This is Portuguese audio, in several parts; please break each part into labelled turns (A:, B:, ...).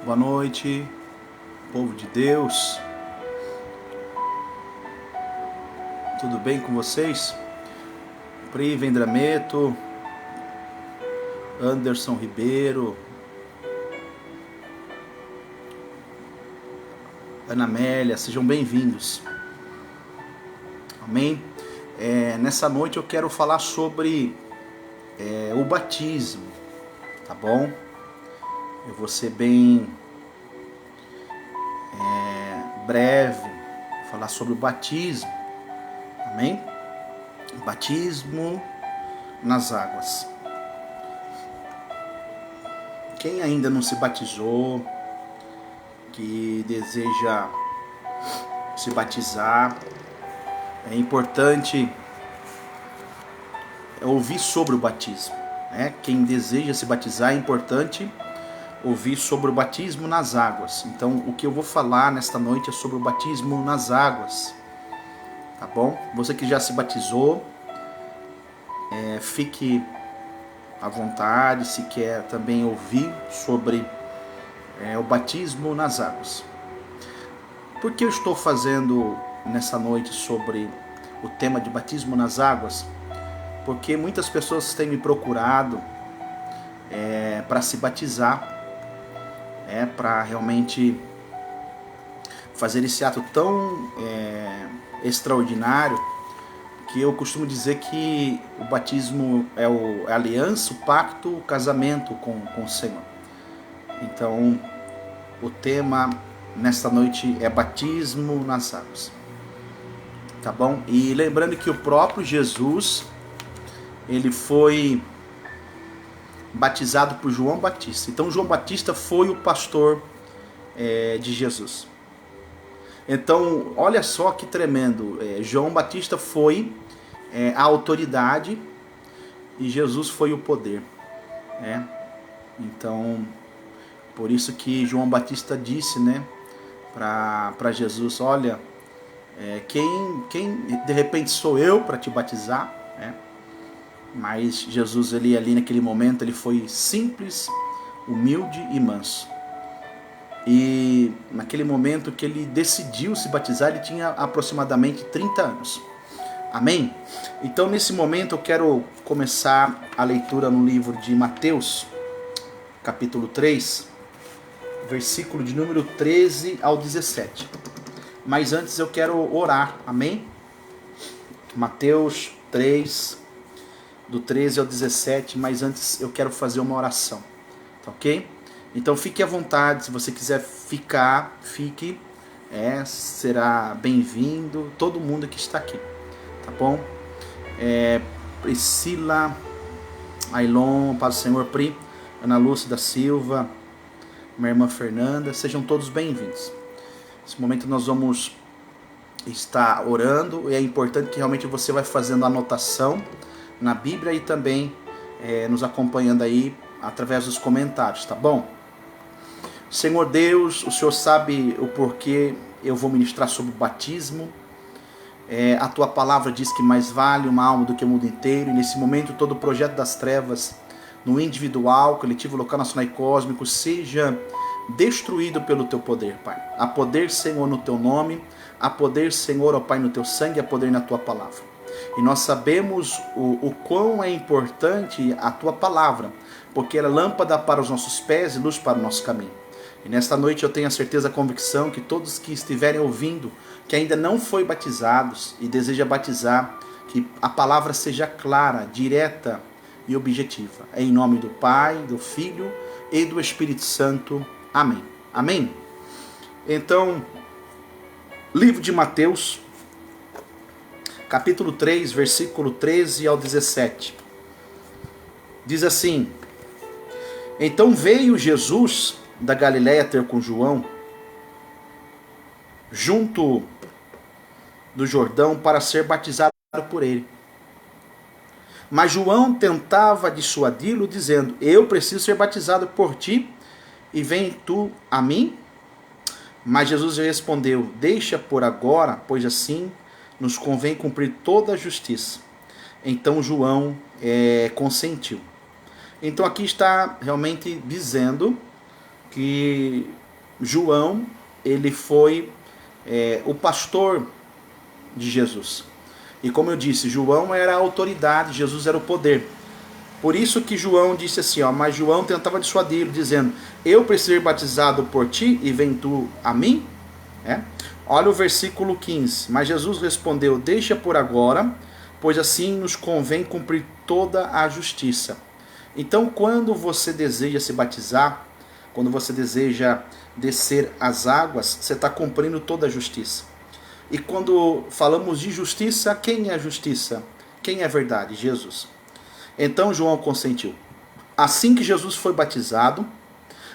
A: Boa noite, povo de Deus. Tudo bem com vocês? Pri Vendrameto, Anderson Ribeiro, Ana Amélia, sejam bem-vindos. Amém? Nessa noite eu quero falar sobre o batismo, tá bom? Eu vou ser bem breve, falar sobre o batismo, amém? Batismo nas águas. Quem ainda não se batizou, que deseja se batizar, é importante ouvir sobre o batismo, né? Quem deseja se batizar, é importante ouvir sobre o batismo nas águas. Então, o que eu vou falar nesta noite é sobre o batismo nas águas, tá bom? Você que já se batizou, fique à vontade, se quer também ouvir sobre o batismo nas águas. Por que eu estou fazendo nessa noite sobre o tema de batismo nas águas? Porque muitas pessoas têm me procurado para se batizar, para realmente fazer esse ato tão extraordinário, que eu costumo dizer que o batismo é a aliança, o pacto, o casamento com o Senhor. Então, o tema nesta noite é batismo nas águas, tá bom? E lembrando que o próprio Jesus, ele foi batizado por João Batista. Então, João Batista foi o pastor de Jesus. Então, olha só que tremendo. João Batista foi a autoridade e Jesus foi o poder, né? Então, por isso que João Batista disse, né, para Jesus: olha, quem de repente sou eu para te batizar, né? Mas Jesus, ele ali naquele momento, ele foi simples, humilde e manso. E naquele momento que ele decidiu se batizar, ele tinha aproximadamente 30 anos. Amém? Então, nesse momento, eu quero começar a leitura no livro de Mateus, capítulo 3, versículo de número 13 ao 17. Mas antes eu quero orar, amém? Mateus 3, do 13 ao 17, mas antes eu quero fazer uma oração, tá ok? Então fique à vontade, se você quiser ficar, fique, será bem-vindo, todo mundo que está aqui, tá bom? Priscila, Ailon, Paz do Senhor, Pri, Ana Lúcia da Silva, minha irmã Fernanda, sejam todos bem-vindos. Nesse momento nós vamos estar orando, e é importante que realmente você vai fazendo anotação na Bíblia e também nos acompanhando aí através dos comentários, tá bom? Senhor Deus, o Senhor sabe o porquê eu vou ministrar sobre o batismo. A tua palavra diz que mais vale uma alma do que o mundo inteiro, e nesse momento todo o projeto das trevas, no individual, coletivo, local, nacional e cósmico, seja destruído pelo teu poder, Pai. Há poder, Senhor, no teu nome, há poder, Senhor, ó Pai, no teu sangue, há poder na tua palavra. E nós sabemos o quão é importante a tua palavra, porque ela é lâmpada para os nossos pés e luz para o nosso caminho. E nesta noite eu tenho a certeza, a convicção que todos que estiverem ouvindo, que ainda não foi batizados e deseja batizar, que a palavra seja clara, direta e objetiva. É em nome do Pai, do Filho e do Espírito Santo. Amém. Amém? Então, livro de Mateus, capítulo 3, versículo 13 ao 17. Diz assim: Então veio Jesus da Galiléia ter com João, junto do Jordão, para ser batizado por ele. Mas João tentava dissuadi-lo, dizendo: Eu preciso ser batizado por ti, e vem tu a mim? Mas Jesus respondeu: Deixa por agora, pois assim nos convém cumprir toda a justiça. Então João consentiu. Então aqui está realmente dizendo que João, ele foi o pastor de Jesus. E como eu disse, João era a autoridade, Jesus era o poder. Por isso que João disse assim, mas João tentava dissuadi-lo, dizendo, eu preciso ser batizado por ti e vem tu a mim? Olha o versículo 15. Mas Jesus respondeu, deixa por agora, pois assim nos convém cumprir toda a justiça. Então, quando você deseja se batizar, quando você deseja descer as águas, você está cumprindo toda a justiça. E quando falamos de justiça, quem é a justiça? Quem é a verdade? Jesus. Então João consentiu. Assim que Jesus foi batizado,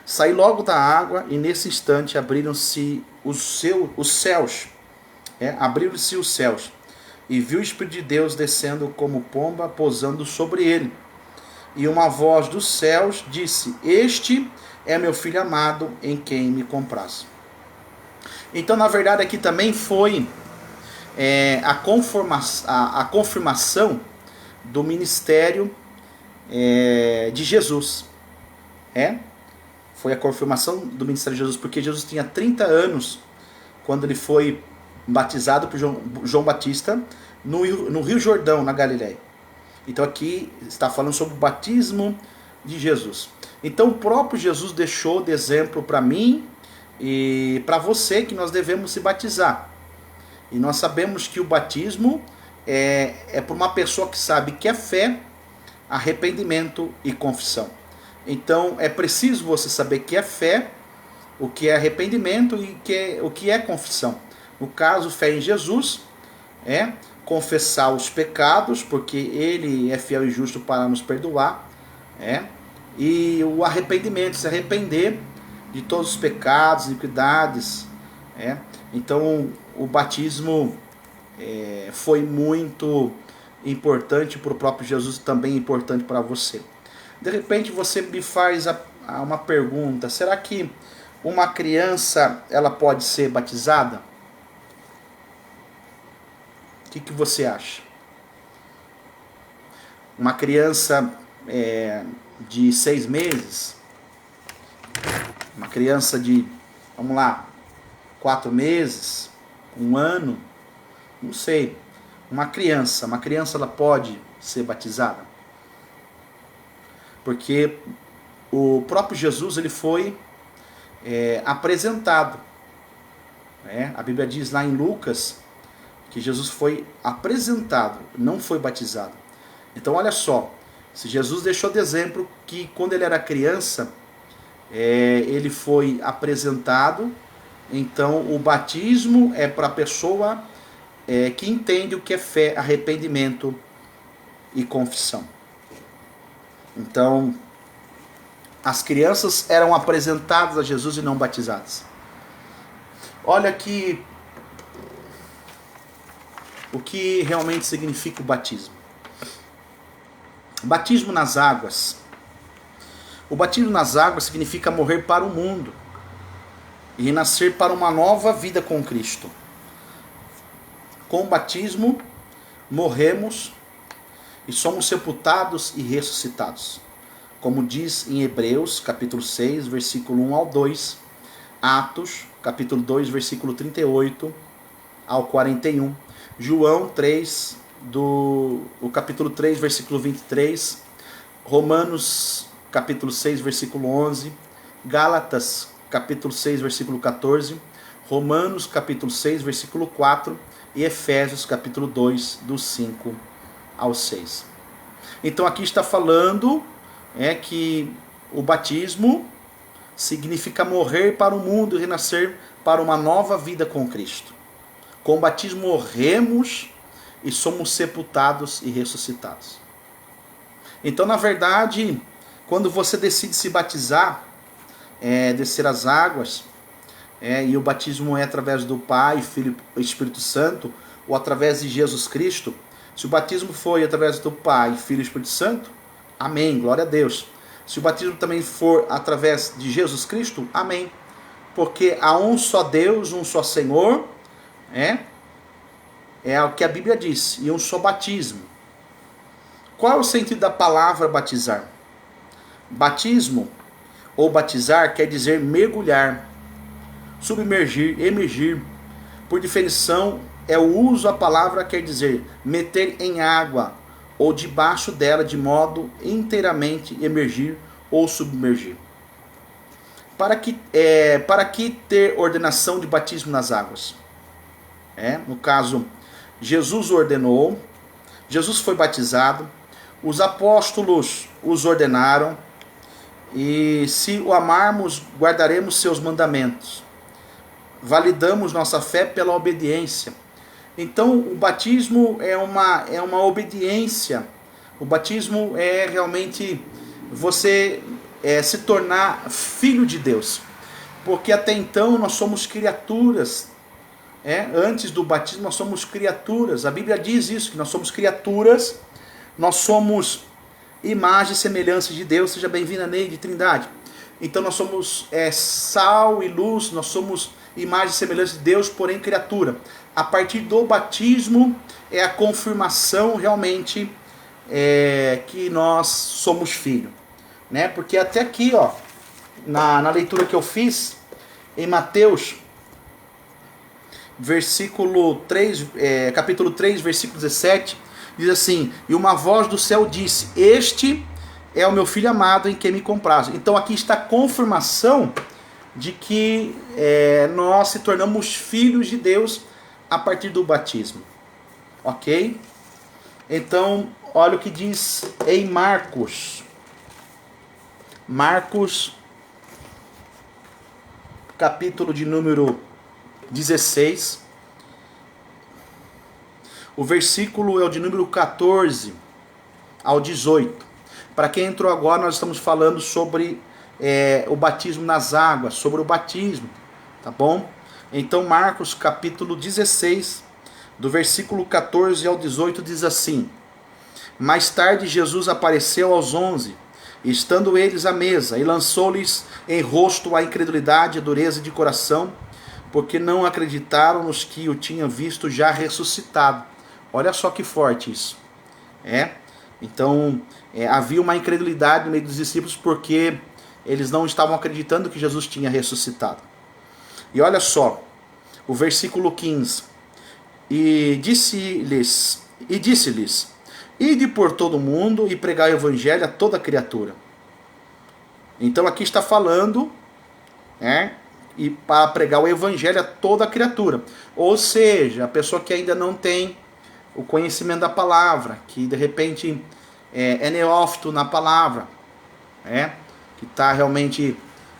A: saiu logo da água e nesse instante abriram-se os céus. Abriram-se os céus. E viu o Espírito de Deus descendo como pomba, pousando sobre ele. E uma voz dos céus disse, este é meu filho amado, em quem me comprazo. Então, na verdade, aqui também foi a confirmação do ministério de Jesus. Foi a confirmação do ministério de Jesus, porque Jesus tinha 30 anos quando ele foi batizado por João Batista no Rio Jordão, na Galileia. Então aqui está falando sobre o batismo de Jesus. Então o próprio Jesus deixou de exemplo para mim e para você que nós devemos se batizar. E nós sabemos que o batismo é por uma pessoa que sabe que é fé, arrependimento e confissão. Então é preciso você saber que é fé, o que é arrependimento e o que é confissão. No caso, fé em Jesus é confessar os pecados, porque Ele é fiel e justo para nos perdoar. E o arrependimento, se arrepender de todos os pecados, iniquidades. Então o batismo foi muito importante para o próprio Jesus, também importante para você. De repente você me faz uma pergunta, será que uma criança ela pode ser batizada? O que você acha? Uma criança de 6 meses, uma criança de, 4 meses, 1 ano, não sei. Uma criança ela pode ser batizada? Porque o próprio Jesus ele foi apresentado. A Bíblia diz lá em Lucas que Jesus foi apresentado, não foi batizado. Então olha só, se Jesus deixou de exemplo que quando ele era criança, ele foi apresentado, então o batismo é para a pessoa que entende o que é fé, arrependimento e confissão. Então, as crianças eram apresentadas a Jesus e não batizadas. Olha aqui o que realmente significa o batismo. Batismo nas águas. O batismo nas águas significa morrer para o mundo e renascer para uma nova vida com Cristo. Com o batismo, morremos e somos sepultados e ressuscitados. Como diz em Hebreus, capítulo 6, versículo 1 ao 2, Atos, capítulo 2, versículo 38 ao 41, João 3, o capítulo 3, versículo 23, Romanos, capítulo 6, versículo 11, Gálatas, capítulo 6, versículo 14, Romanos, capítulo 6, versículo 4 e Efésios, capítulo 2, do 5 ao 6. Então aqui está falando que o batismo significa morrer para o mundo e renascer para uma nova vida com Cristo. Com o batismo morremos e somos sepultados e ressuscitados. Então, na verdade, quando você decide se batizar, descer as águas, e o batismo é através do Pai, Filho e Espírito Santo, ou através de Jesus Cristo, se o batismo foi através do Pai, Filho e Espírito Santo, amém, glória a Deus. Se o batismo também for através de Jesus Cristo, amém. Porque há um só Deus, um só Senhor, é o que a Bíblia diz, e um só batismo. Qual é o sentido da palavra batizar? Batismo, ou batizar quer dizer mergulhar, submergir, emergir. Por definição, é o uso da palavra quer dizer meter em água ou debaixo dela de modo inteiramente emergir ou submergir. Para que ter ordenação de batismo nas águas? No caso, Jesus ordenou, Jesus foi batizado, os apóstolos os ordenaram, e se o amarmos, guardaremos seus mandamentos. Validamos nossa fé pela obediência. Então, o batismo é uma obediência. O batismo é realmente você se tornar filho de Deus. Porque até então nós somos criaturas. Antes do batismo nós somos criaturas. A Bíblia diz isso, que nós somos criaturas. Nós somos imagem e semelhança de Deus. Seja bem-vinda, Neide Trindade. Então nós somos sal e luz. Nós somos imagem e semelhança de Deus, porém criatura. A partir do batismo é a confirmação realmente que nós somos filhos. Porque até aqui, na leitura que eu fiz, em Mateus, capítulo 3, versículo 17, diz assim: e uma voz do céu disse: este é o meu filho amado em quem me comprazo. Então aqui está a confirmação de que nós se tornamos filhos de Deus a partir do batismo. Ok? Então, olha o que diz em Marcos, capítulo de número 16. O versículo é o de número 14 ao 18. Para quem entrou agora, nós estamos falando sobre o batismo nas águas, sobre o batismo, tá bom? Então Marcos capítulo 16, do versículo 14 ao 18 diz assim: mais tarde Jesus apareceu aos 11, estando eles à mesa, e lançou-lhes em rosto a incredulidade e a dureza de coração, porque não acreditaram nos que o tinham visto já ressuscitado. Olha só que forte isso. Então havia uma incredulidade no meio dos discípulos, porque eles não estavam acreditando que Jesus tinha ressuscitado. E olha só, o versículo 15. E disse-lhes, ide por todo mundo e pregai o evangelho a toda criatura. Então aqui está falando, e para pregar o evangelho a toda criatura. Ou seja, a pessoa que ainda não tem o conhecimento da palavra, que de repente é neófito na palavra, que está realmente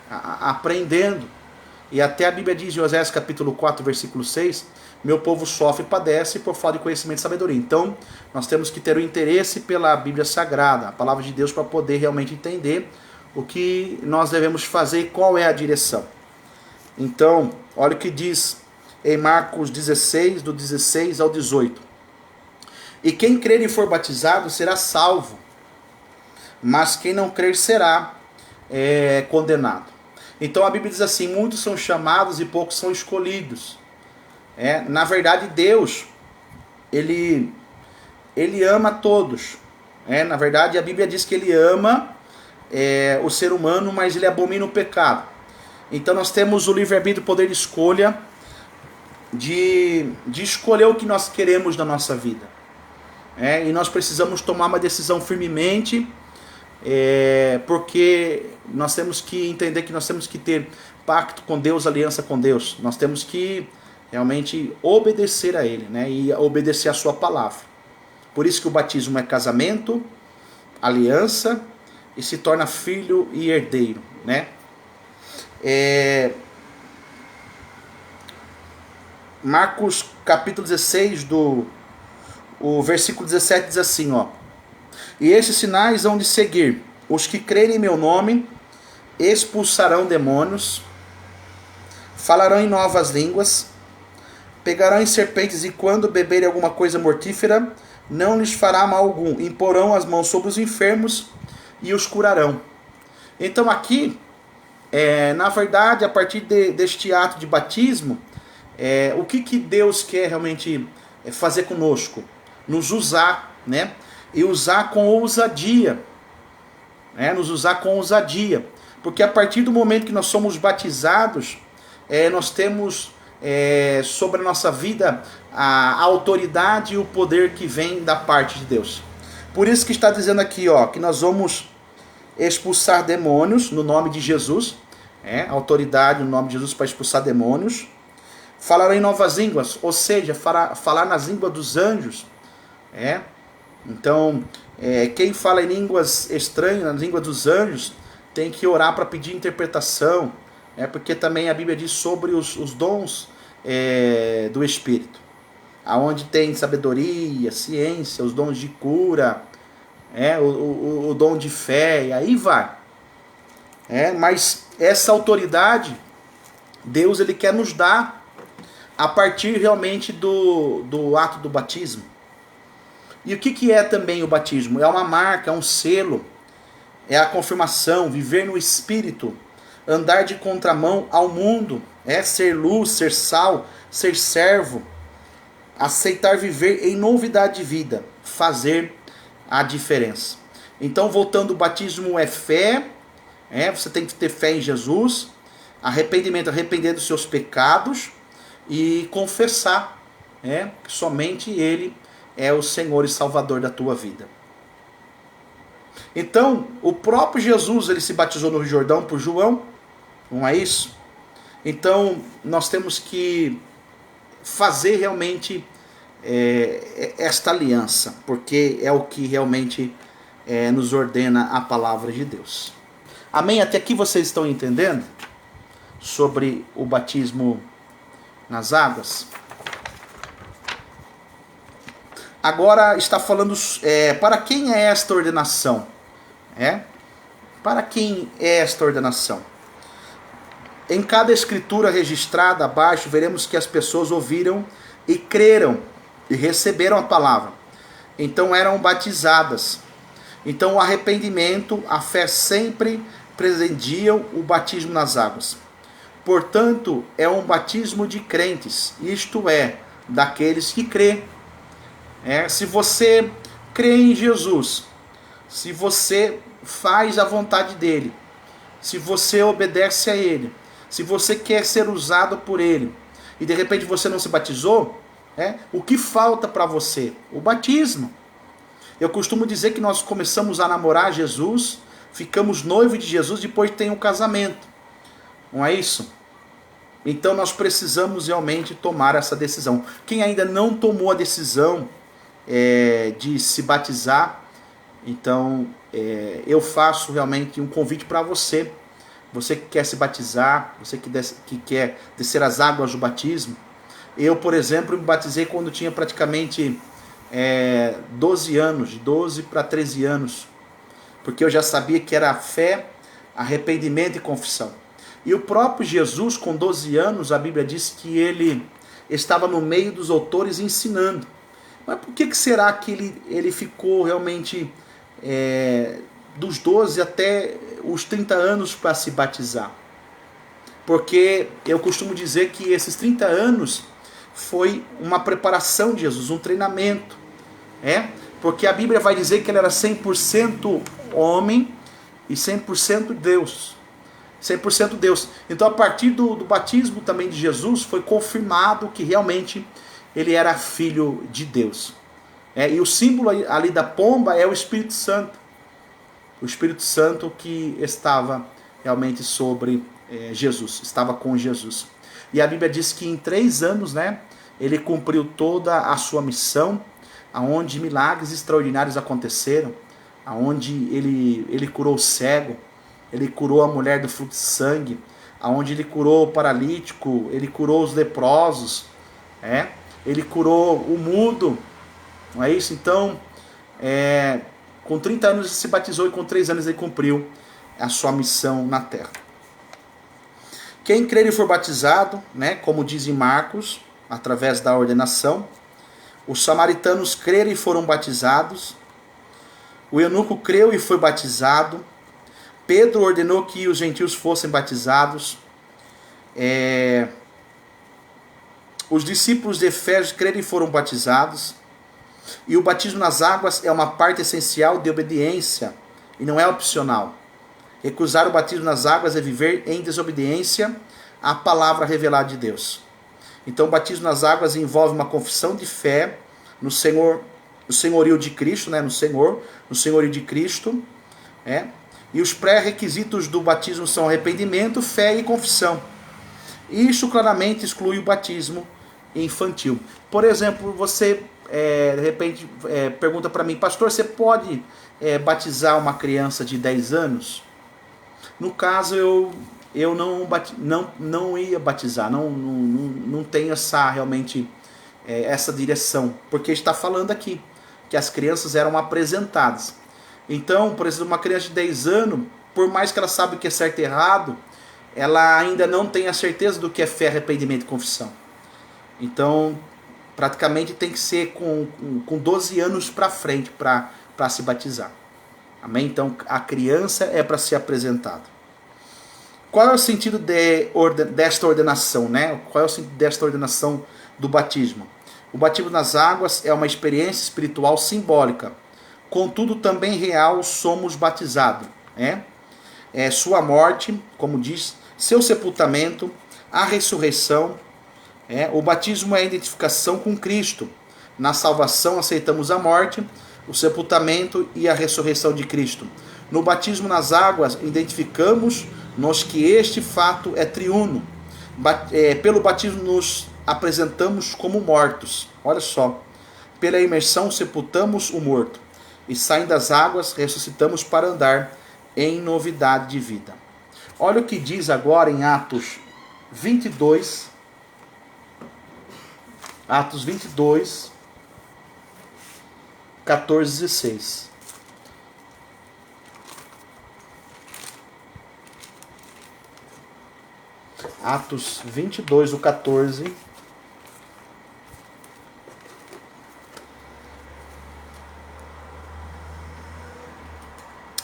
A: aprendendo. E até a Bíblia diz em Oséias capítulo 4, versículo 6, meu povo sofre e padece por falta de conhecimento e sabedoria. Então, nós temos que ter o interesse pela Bíblia Sagrada, a palavra de Deus, para poder realmente entender o que nós devemos fazer e qual é a direção. Então, olha o que diz em Marcos 16, do 16 ao 18. E quem crer e for batizado será salvo, mas quem não crer será condenado. Então a Bíblia diz assim: muitos são chamados e poucos são escolhidos. Na verdade, Deus, Ele ama todos. Na verdade, a Bíblia diz que Ele ama o ser humano, mas Ele abomina o pecado. Então nós temos o livre-arbítrio, o poder de escolha, de escolher o que nós queremos na nossa vida. E nós precisamos tomar uma decisão firmemente, porque nós temos que entender que nós temos que ter pacto com Deus, aliança com Deus. Nós temos que realmente obedecer a Ele, e obedecer a sua palavra. Por isso que o batismo é casamento, aliança, e se torna filho e herdeiro. Marcos capítulo 16, o versículo 17 diz assim, e esses sinais hão de seguir os que crerem em meu nome: expulsarão demônios, falarão em novas línguas, pegarão em serpentes, e quando beberem alguma coisa mortífera, não lhes fará mal algum, imporão as mãos sobre os enfermos e os curarão. Então aqui, na verdade, a partir deste ato de batismo, o que Deus quer realmente fazer conosco? Nos usar, e usar com ousadia. Nos usar com ousadia. Porque a partir do momento que nós somos batizados, nós temos sobre a nossa vida a autoridade e o poder que vem da parte de Deus. Por isso que está dizendo aqui, ó, que nós vamos expulsar demônios no nome de Jesus, autoridade no nome de Jesus para expulsar demônios. Falar em novas línguas, ou seja, falar nas línguas dos anjos. Então, quem fala em línguas estranhas, nas línguas dos anjos, tem que orar para pedir interpretação, porque também a Bíblia diz sobre os dons do Espírito, aonde tem sabedoria, ciência, os dons de cura, o dom de fé, e aí vai. Mas essa autoridade, Deus ele quer nos dar a partir realmente do ato do batismo. E o que é também o batismo? É uma marca, é um selo, é a confirmação, viver no Espírito, andar de contramão ao mundo, ser luz, ser sal, ser servo, aceitar viver em novidade de vida, fazer a diferença. Então, voltando, o batismo é fé, você tem que ter fé em Jesus, arrependimento, arrepender dos seus pecados e confessar que somente Ele é o Senhor e Salvador da tua vida. Então, o próprio Jesus, ele se batizou no Rio Jordão por João, não é isso? Então, nós temos que fazer realmente esta aliança, porque é o que realmente nos ordena a palavra de Deus. Amém? Até aqui vocês estão entendendo sobre o batismo nas águas? Agora está falando para quem é esta ordenação? Para quem é esta ordenação? Em cada escritura registrada abaixo, veremos que as pessoas ouviram e creram e receberam a palavra. Então eram batizadas. Então o arrependimento, a fé sempre precediam o batismo nas águas. Portanto, é um batismo de crentes, isto é, daqueles que crê. Se você crê em Jesus, se você faz a vontade dele, se você obedece a ele, se você quer ser usado por ele, e de repente você não se batizou, o que falta para você? O batismo. Eu costumo dizer que nós começamos a namorar Jesus, ficamos noivos de Jesus, depois tem um casamento. Não é isso? Então nós precisamos realmente tomar essa decisão. Quem ainda não tomou a decisão de se batizar, então eu faço realmente um convite para você. Você que quer se batizar, você que quer descer as águas do batismo. Eu, por exemplo, me batizei quando tinha praticamente 12 anos, de 12 para 13 anos, porque eu já sabia que era fé, arrependimento e confissão. E o próprio Jesus, com 12 anos, a Bíblia diz que ele estava no meio dos doutores ensinando. Mas por que será que ele ficou realmente dos 12 até os 30 anos para se batizar? Porque eu costumo dizer que esses 30 anos foi uma preparação de Jesus, um treinamento. Porque a Bíblia vai dizer que ele era 100% homem e 100% Deus. 100% Deus. Então, a partir do batismo também de Jesus, foi confirmado que realmente ele era filho de Deus. E o símbolo ali da pomba é o Espírito Santo. O Espírito Santo que estava realmente sobre Jesus, estava com Jesus. E a Bíblia diz que em 3 anos, ele cumpriu toda a sua missão, aonde milagres extraordinários aconteceram, aonde ele curou o cego, ele curou a mulher do fluxo de sangue, aonde ele curou o paralítico, ele curou os leprosos, ele curou o mudo, não é isso? Então, com 30 anos ele se batizou e com 3 anos ele cumpriu a sua missão na terra. Quem crer e for batizado, como diz em Marcos, através da ordenação, os samaritanos creram e foram batizados, o eunuco creu e foi batizado, Pedro ordenou que os gentios fossem batizados, os discípulos de Éfeso creram e foram batizados, e o batismo nas águas é uma parte essencial de obediência, e não é opcional. Recusar o batismo nas águas é viver em desobediência à palavra revelada de Deus. Então, o batismo nas águas envolve uma confissão de fé no Senhor, no senhorio de Cristo, né? no senhorio de Cristo. E os pré-requisitos do batismo são arrependimento, fé e confissão. Isso claramente exclui o batismo infantil. Por exemplo, você de repente pergunta para mim, pastor, você pode batizar uma criança de 10 anos? No caso, eu não ia batizar, não tenho realmente essa direção, porque está falando aqui que as crianças eram apresentadas. Então, por exemplo, uma criança de 10 anos, por mais que ela saiba o que é certo e errado, ela ainda não tem a certeza do que é fé, arrependimento e confissão. Então, praticamente tem que ser com 12 anos para frente para se batizar. Amém? Então, a criança é para ser apresentada. Qual é o sentido desta ordenação, né? Qual é o sentido desta ordenação do batismo? O batismo nas águas é uma experiência espiritual simbólica. Contudo, também real, somos batizados. Sua morte, como diz, seu sepultamento, a ressurreição. O batismo é a identificação com Cristo. Na salvação aceitamos a morte, o sepultamento e a ressurreição de Cristo. No batismo nas águas, identificamos-nos que este fato é triuno. Pelo batismo nos apresentamos como mortos. Olha só. Pela imersão sepultamos o morto. E saindo das águas, ressuscitamos para andar em novidade de vida. Olha o que diz agora em Atos 22. Atos 22, 14 e 16. Atos 22, o 14.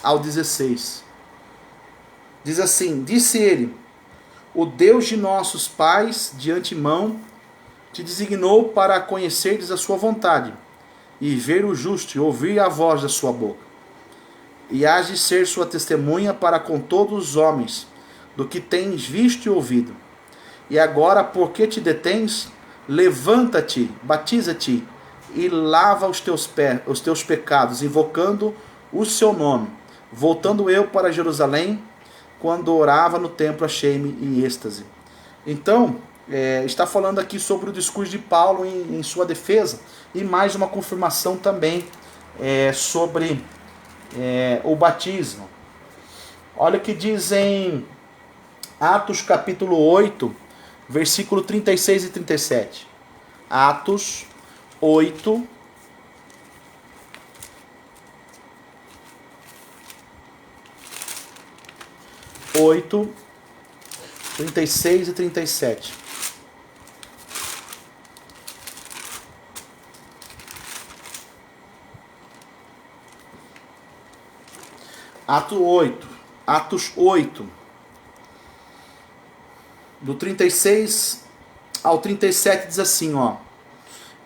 A: Ao 16. Diz assim: disse ele, o Deus de nossos pais, de antemão, te designou para conheceres a sua vontade, e ver o justo, e ouvir a voz da sua boca. E hás de ser sua testemunha para com todos os homens, do que tens visto e ouvido. E agora, por que te detens? Levanta-te, batiza-te, e lava os teus pecados, invocando o seu nome. Voltando eu para Jerusalém, quando orava no templo, achei-me em êxtase. Então, está falando aqui sobre o discurso de Paulo em sua defesa, e mais uma confirmação também sobre o batismo. Olha o que diz em Atos capítulo 8, versículo 36 e 37. Atos 8, 36 e 37. Atos 8, do 36 ao 37 diz assim, ó.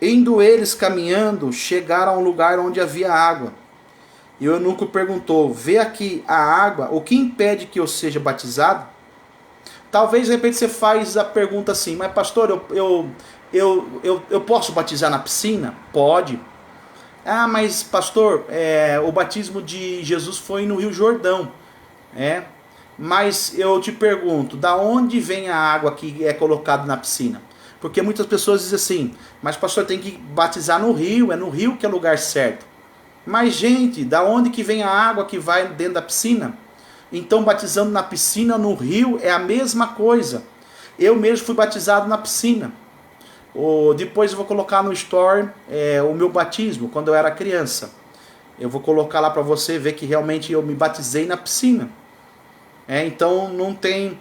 A: Indo eles caminhando, chegaram a um lugar onde havia água. E o eunuco perguntou, vê aqui a água, o que impede que eu seja batizado? Talvez de repente você faz a pergunta assim, mas pastor, eu posso batizar na piscina? Pode. Ah, mas pastor, o batismo de Jesus foi no Rio Jordão. Mas eu te pergunto, da onde vem a água que é colocada na piscina? Porque muitas pessoas dizem assim, mas pastor, tem que batizar no rio, é no rio que é o lugar certo. Mas gente, da onde que vem a água que vai dentro da piscina? Então batizando na piscina, no rio, é a mesma coisa. Eu mesmo fui batizado na piscina. Depois eu vou colocar no story o meu batismo, quando eu era criança. Eu vou colocar lá para você ver que realmente eu me batizei na piscina. Então não tem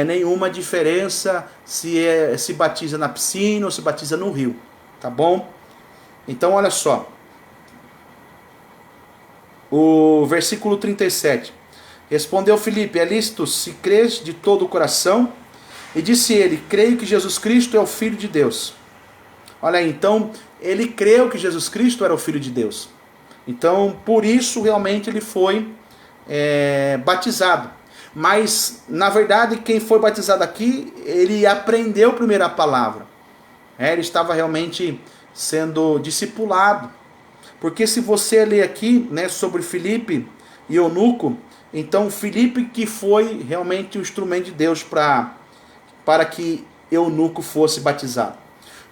A: nenhuma diferença se batiza na piscina ou se batiza no rio. Tá bom? Então olha só. O versículo 37. Respondeu Filipe, é lícito se crês de todo o coração? E disse ele, creio que Jesus Cristo é o Filho de Deus. Olha aí, então ele creu que Jesus Cristo era o Filho de Deus. Então, por isso realmente ele foi batizado. Mas, na verdade, quem foi batizado aqui, ele aprendeu primeiro a palavra. Ele estava realmente sendo discipulado. Porque se você ler aqui, né, sobre Filipe e eunuco, então Filipe que foi realmente o instrumento de Deus para que eunuco fosse batizado.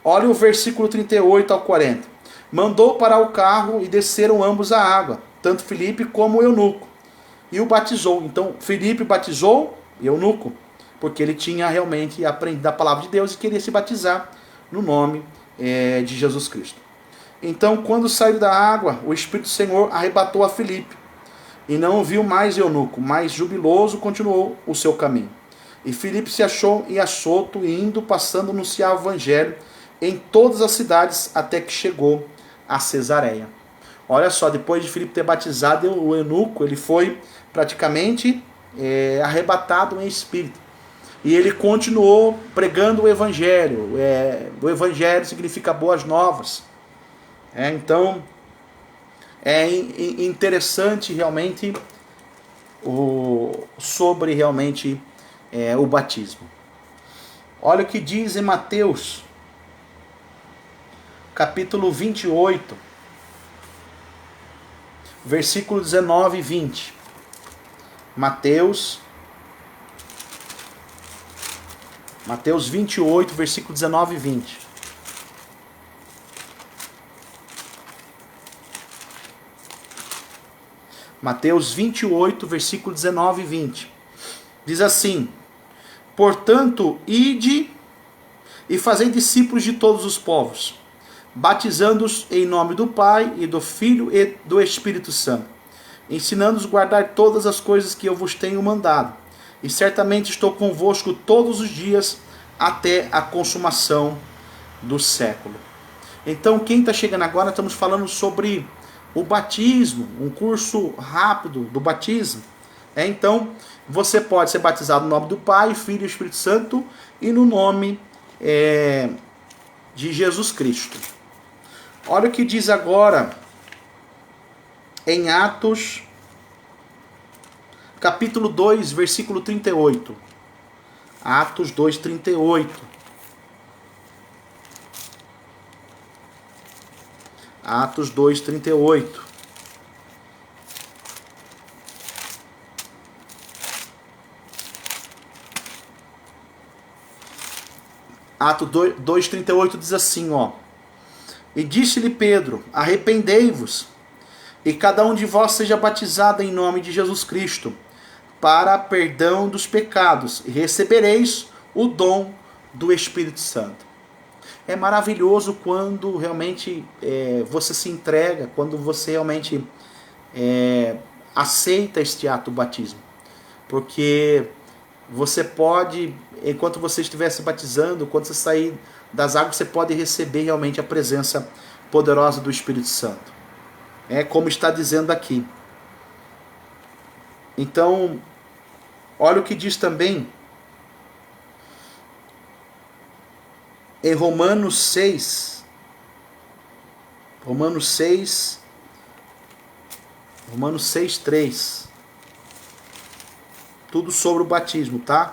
A: Olha o versículo 38 ao 40. Mandou parar o carro e desceram ambos a água, tanto Filipe como o eunuco, e o batizou. Então Filipe batizou eunuco, porque ele tinha realmente aprendido a palavra de Deus e queria se batizar no nome de Jesus Cristo. Então, quando saiu da água, o Espírito do Senhor arrebatou a Filipe, e não viu mais eunuco, mas jubiloso continuou o seu caminho. E Filipe se achou em Assoto, indo, passando a anunciar o evangelho em todas as cidades, até que chegou a Cesareia. Olha só, depois de Filipe ter batizado o eunuco, ele foi praticamente arrebatado em espírito. E ele continuou pregando o evangelho. O evangelho significa boas novas. Então, é interessante realmente sobre realmente o batismo. Olha o que diz em Mateus, capítulo 28, versículo 19 e 20. Mateus 28, versículo 19 e 20. Mateus 28, versículo 19 e 20. Diz assim: portanto, ide e fazei discípulos de todos os povos, batizando-os em nome do Pai e do Filho e do Espírito Santo, ensinando-os a guardar todas as coisas que eu vos tenho mandado. E certamente estou convosco todos os dias até a consumação do século. Então, quem está chegando agora, estamos falando sobre o batismo, um curso rápido do batismo. Então, você pode ser batizado no nome do Pai, Filho e Espírito Santo e no nome de Jesus Cristo. Olha o que diz agora em Atos, capítulo 2, versículo 38. Atos 2, 38. Atos 2, 38. Atos 2, 38 diz assim, ó. E disse-lhe Pedro: arrependei-vos, e cada um de vós seja batizado em nome de Jesus Cristo, para perdão dos pecados, e recebereis o dom do Espírito Santo. É maravilhoso quando realmente você se entrega, quando você realmente aceita este ato do batismo. Porque você pode, enquanto você estiver se batizando, quando você sair das águas, você pode receber realmente a presença poderosa do Espírito Santo. É como está dizendo aqui. Então, olha o que diz também em Romanos 6, 3. Tudo sobre o batismo, tá?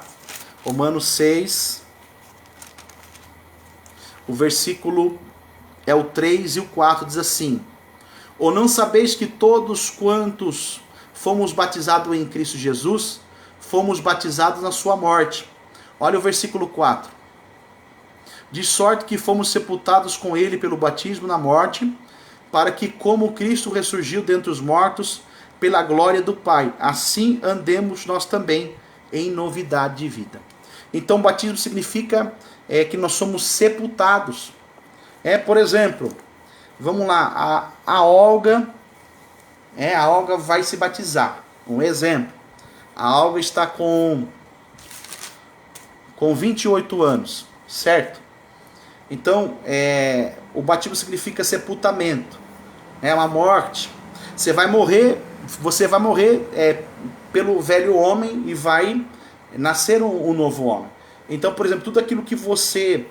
A: Romanos 6, o versículo é o 3 e o 4, diz assim: ou não sabeis que todos quantos fomos batizados em Cristo Jesus, fomos batizados na sua morte. Olha o versículo 4. De sorte que fomos sepultados com ele pelo batismo na morte, para que, como Cristo ressurgiu dentre os mortos, pela glória do Pai, assim andemos nós também em novidade de vida. Então, batismo significa que nós somos sepultados. Por exemplo, vamos lá, a Olga vai se batizar. Um exemplo, a Olga está com 28 anos, certo? Então, o batismo significa sepultamento, é uma morte. Você vai morrer pelo velho homem e vai nascer um novo homem. Então, por exemplo, tudo aquilo que você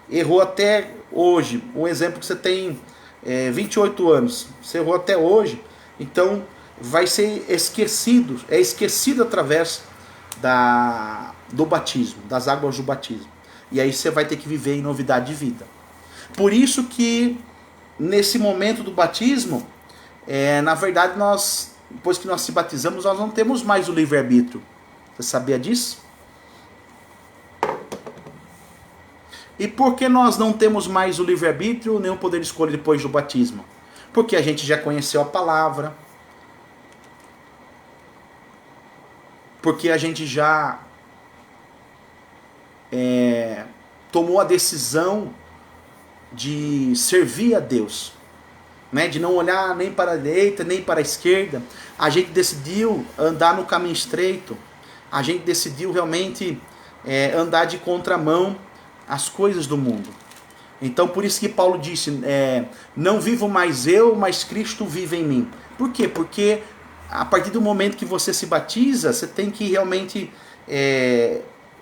A: errou até hoje, um exemplo que você tem 28 anos, você errou até hoje, então vai ser esquecido, é esquecido através do batismo, das águas do batismo. E aí você vai ter que viver em novidade de vida. Por isso que nesse momento do batismo, na verdade nós, depois que nós se batizamos, nós não temos mais o livre-arbítrio. Você sabia disso? E por que nós não temos mais o livre-arbítrio, nem o poder de escolha depois do batismo? Porque a gente já conheceu a palavra, porque a gente já tomou a decisão de servir a Deus, né? De não olhar nem para a direita, nem para a esquerda. A gente decidiu andar no caminho estreito, a gente decidiu realmente andar de contramão às coisas do mundo. Então por isso que Paulo disse, não vivo mais eu, mas Cristo vive em mim. Por quê? Porque a partir do momento que você se batiza, você tem que realmente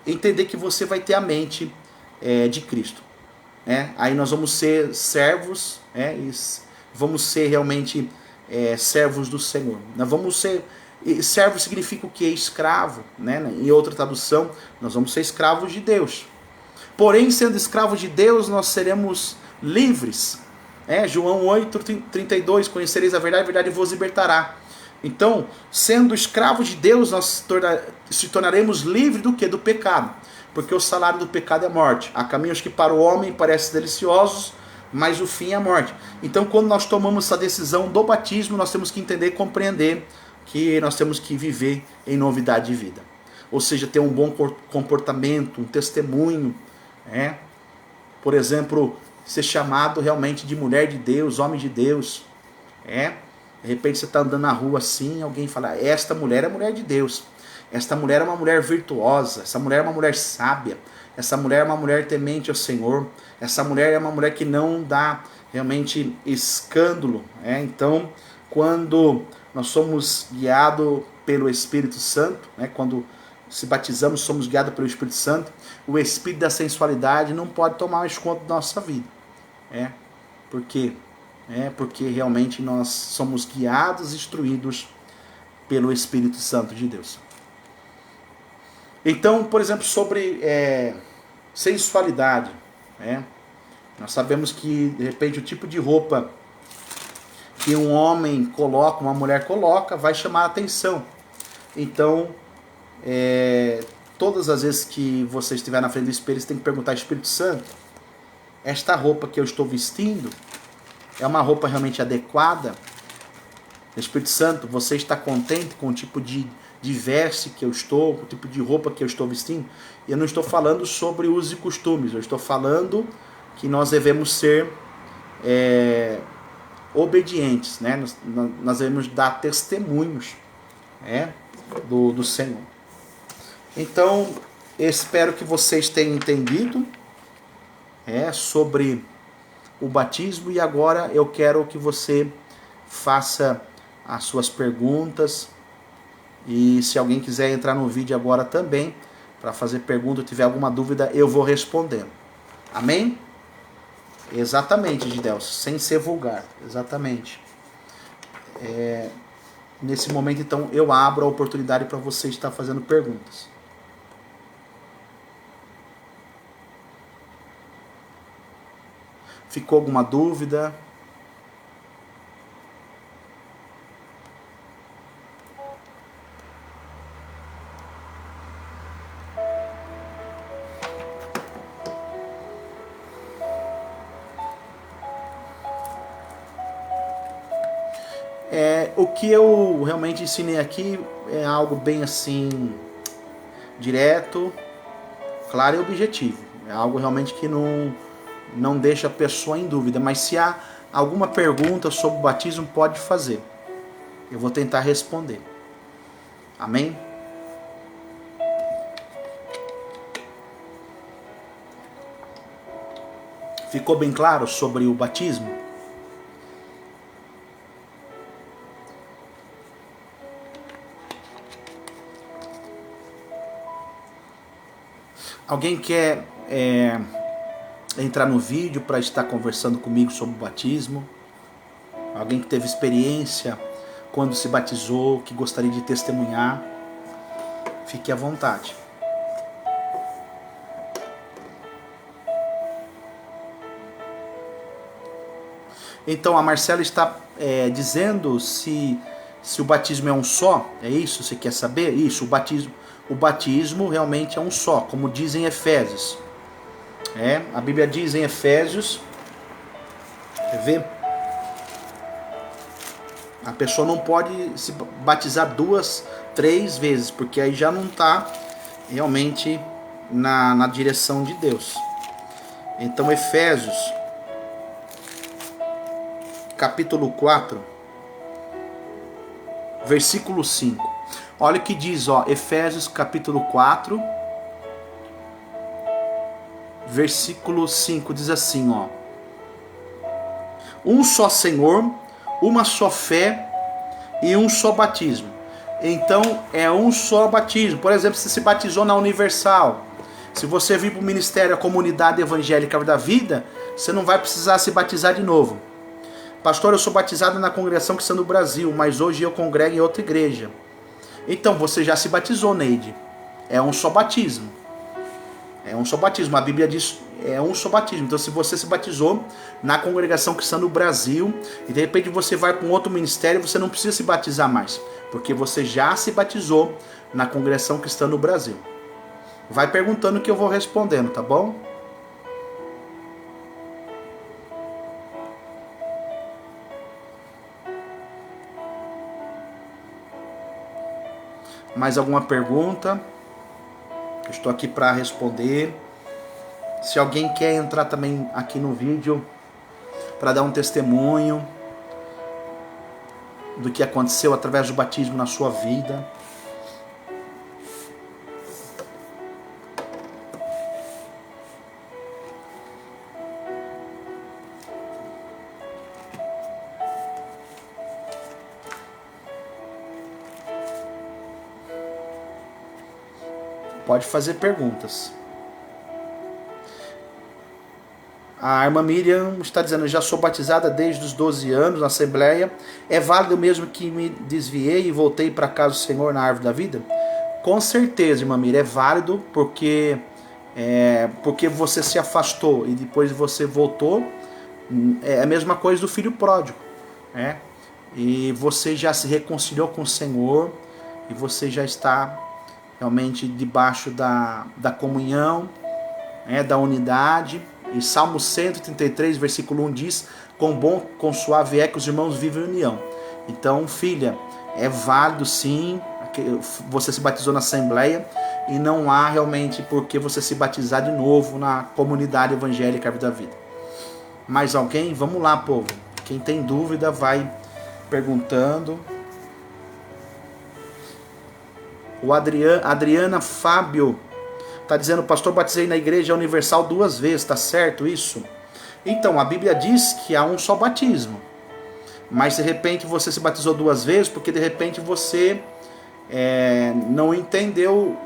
A: entender que você vai ter a mente de Cristo. Aí nós vamos ser servos, e vamos ser realmente servos do Senhor. Nós vamos ser, servo significa o quê? Escravo, né? Em outra tradução, nós vamos ser escravos de Deus. Porém, sendo escravos de Deus, nós seremos livres. João 8:32, conhecereis a verdade vos libertará. Então, sendo escravos de Deus, nós se tornaremos livres do quê? Do pecado. Porque o salário do pecado é morte. Há caminhos que para o homem parecem deliciosos, mas o fim é a morte. Então, quando nós tomamos essa decisão do batismo, nós temos que entender e compreender que nós temos que viver em novidade de vida. Ou seja, ter um bom comportamento, um testemunho. Por exemplo, ser chamado realmente de mulher de Deus, homem de Deus. De repente você está andando na rua assim, alguém fala, esta mulher é mulher de Deus. Esta mulher é uma mulher virtuosa, essa mulher é uma mulher sábia, essa mulher é uma mulher temente ao Senhor, essa mulher é uma mulher que não dá realmente escândalo. Então, quando nós somos guiados pelo Espírito Santo, quando se batizamos, somos guiados pelo Espírito Santo, o espírito da sensualidade não pode tomar mais conta da nossa vida. Por quê? Porque realmente nós somos guiados, instruídos pelo Espírito Santo de Deus. Então, por exemplo, sobre sensualidade, nós sabemos que, de repente, o tipo de roupa que um homem coloca, uma mulher coloca, vai chamar a atenção. Então, todas as vezes que você estiver na frente do espelho, você tem que perguntar ao Espírito Santo, esta roupa que eu estou vestindo é uma roupa realmente adequada? Espírito Santo, você está contente com o tipo de veste que eu estou, com o tipo de roupa que eu estou vestindo? Eu não estou falando sobre usos e costumes, eu estou falando que nós devemos ser obedientes, né? Nós devemos dar testemunhos do Senhor. Então, espero que vocês tenham entendido sobre o batismo, e agora eu quero que você faça as suas perguntas, e se alguém quiser entrar no vídeo agora também para fazer pergunta, ou tiver alguma dúvida, eu vou respondendo. Amém? Exatamente, Gidelson, sem ser vulgar, exatamente. Nesse momento, então, eu abro a oportunidade para você estar fazendo perguntas. Ficou alguma dúvida? O que eu realmente ensinei aqui é algo bem assim, direto, claro e objetivo. É algo realmente que não deixa a pessoa em dúvida. Mas se há alguma pergunta sobre o batismo, pode fazer. Eu vou tentar responder. Amém? Ficou bem claro sobre o batismo? Alguém quer entrar no vídeo para estar conversando comigo sobre o batismo? Alguém que teve experiência quando se batizou, que gostaria de testemunhar, fique à vontade. Então a Marcela está dizendo se o batismo é um só, é isso? Você quer saber? Isso, o batismo realmente é um só, como diz em Efésios. A Bíblia diz em Efésios, quer ver? A pessoa não pode se batizar 2, 3 vezes, porque aí já não está realmente na direção de Deus. Então Efésios, capítulo 4, versículo 5. Olha o que diz, Efésios capítulo 4, versículo 5, diz assim, um só Senhor, uma só fé e um só batismo. Então é um só batismo. Por exemplo, você se batizou na Universal. Se você vir para o ministério, a comunidade evangélica da vida, você não vai precisar se batizar de novo. Pastor, eu sou batizado na congregação cristã do Brasil, mas hoje eu congrego em outra igreja. Então você já se batizou, Neide. É um só batismo. É um só batismo. A Bíblia diz é um só batismo. Então se você se batizou na congregação cristã do Brasil e de repente você vai para um outro ministério, você não precisa se batizar mais, porque você já se batizou na congregação cristã do Brasil. Vai perguntando que eu vou respondendo, tá bom? Mais alguma pergunta? Eu estou aqui para responder. Se alguém quer entrar também aqui no vídeo para dar um testemunho do que aconteceu através do batismo na sua vida. Pode fazer perguntas. A irmã Miriam está dizendo, já sou batizada desde os 12 anos na Assembleia. É válido mesmo que me desviei e voltei para casa do Senhor na árvore da vida? Com certeza, irmã Miriam, é válido porque você se afastou e depois você voltou. É a mesma coisa do filho pródigo. E você já se reconciliou com o Senhor e você já está realmente debaixo da comunhão, da unidade. E Salmo 133, versículo 1 diz, quão bom, quão suave é que os irmãos vivem em união. Então, filha, é válido sim, você se batizou na Assembleia e não há realmente por que você se batizar de novo na comunidade evangélica da vida. Mais alguém? Vamos lá, povo. Quem tem dúvida vai perguntando. O Adriana Fábio está dizendo, pastor, batizei na igreja universal 2 vezes, tá certo isso? Então, a Bíblia diz que há um só batismo. Mas de repente você se batizou 2 vezes porque de repente você não entendeu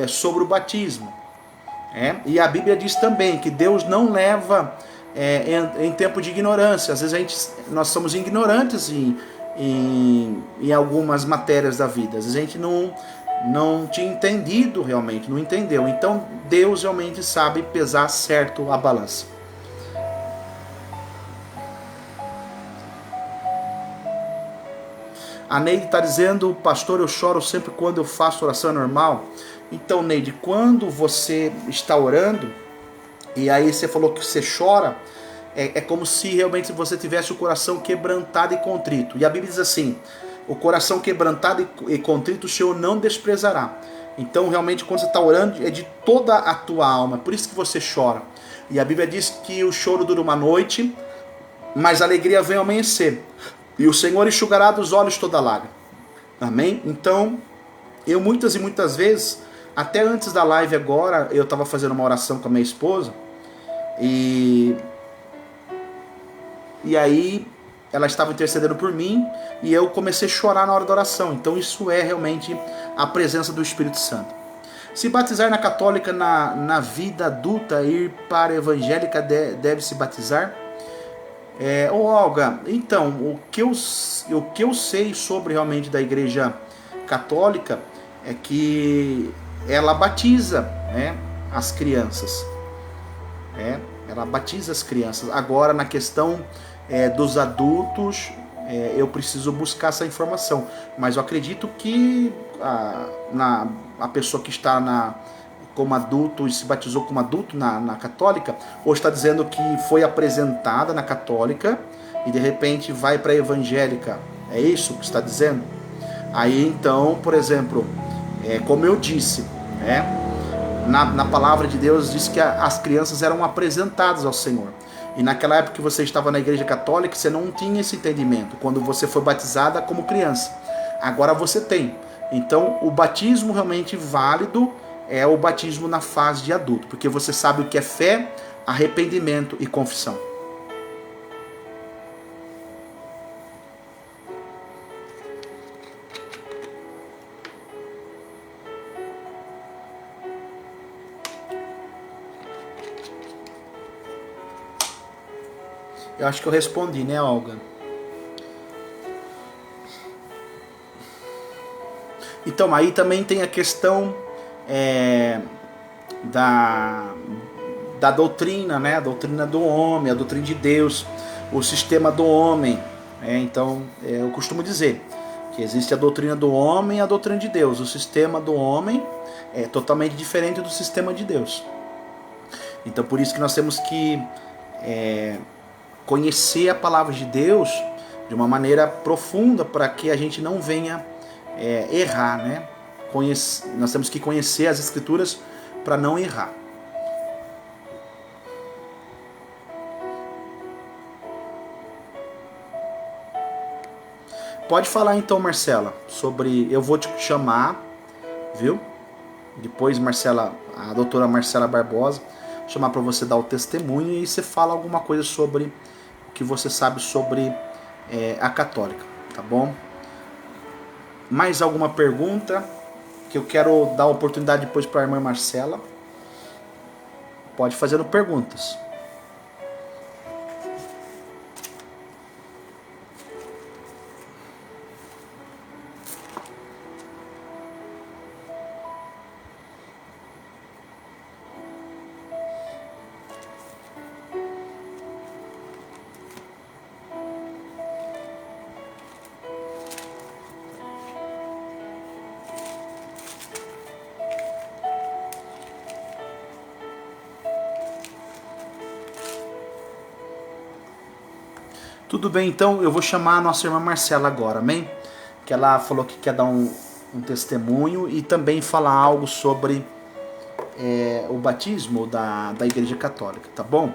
A: sobre o batismo. E a Bíblia diz também que Deus não leva em tempo de ignorância. Às vezes nós somos ignorantes em algumas matérias da vida. Às vezes a gente não tinha entendido realmente, não entendeu. Então Deus realmente sabe pesar certo a balança. A Neide está dizendo, pastor, eu choro sempre quando eu faço oração normal. Então, Neide, quando você está orando, e aí você falou que você chora, é como se realmente você tivesse o coração quebrantado e contrito. E a Bíblia diz assim, o coração quebrantado e contrito o Senhor não desprezará. Então realmente quando você está orando é de toda a tua alma, por isso que você chora. E a Bíblia diz que o choro dura uma noite, mas a alegria vem ao amanhecer. E o Senhor enxugará dos olhos toda lágrima. Amém? Então, eu muitas e muitas vezes, até antes da live agora, eu estava fazendo uma oração com a minha esposa, e aí ela estava intercedendo por mim e eu comecei a chorar na hora da oração. Então isso é realmente a presença do Espírito Santo. Se batizar na católica na vida adulta, ir para a evangélica deve se batizar? Olga, então, o que eu sei sobre realmente da Igreja Católica é que ela batiza, né, as crianças. Né? Ela batiza as crianças. Agora, na questão dos adultos, eu preciso buscar essa informação. Mas eu acredito que a pessoa que está como adulto e se batizou como adulto na católica, ou está dizendo que foi apresentada na católica e de repente vai para a evangélica. É isso que está dizendo? Aí então, por exemplo, como eu disse, né? Na palavra de Deus diz que as crianças eram apresentadas ao Senhor. E naquela época que você estava na igreja católica, você não tinha esse entendimento, quando você foi batizada como criança. Agora você tem. Então, o batismo realmente válido é o batismo na fase de adulto, porque você sabe o que é fé, arrependimento e confissão. Eu acho que eu respondi, né, Olga? Então, aí também tem a questão é, da, da doutrina, né? A doutrina do homem, a doutrina de Deus, o sistema do homem. Então, eu costumo dizer que existe a doutrina do homem e a doutrina de Deus. O sistema do homem é totalmente diferente do sistema de Deus. Então, por isso que nós temos que conhecer a palavra de Deus de uma maneira profunda para que a gente não venha errar, né? Nós temos que conhecer as Escrituras para não errar. Pode falar então, Marcela, sobre. Eu vou te chamar, viu? Depois, Marcela, a doutora Marcela Barbosa, chamar para você dar o testemunho e você fala alguma coisa sobre o que você sabe sobre a católica, tá bom? Mais alguma pergunta que eu quero dar oportunidade depois para a irmã Marcela? Pode fazendo perguntas. Tudo bem, então eu vou chamar a nossa irmã Marcela agora, amém? Que ela falou que quer dar um testemunho e também falar algo sobre o batismo da Igreja Católica, tá bom?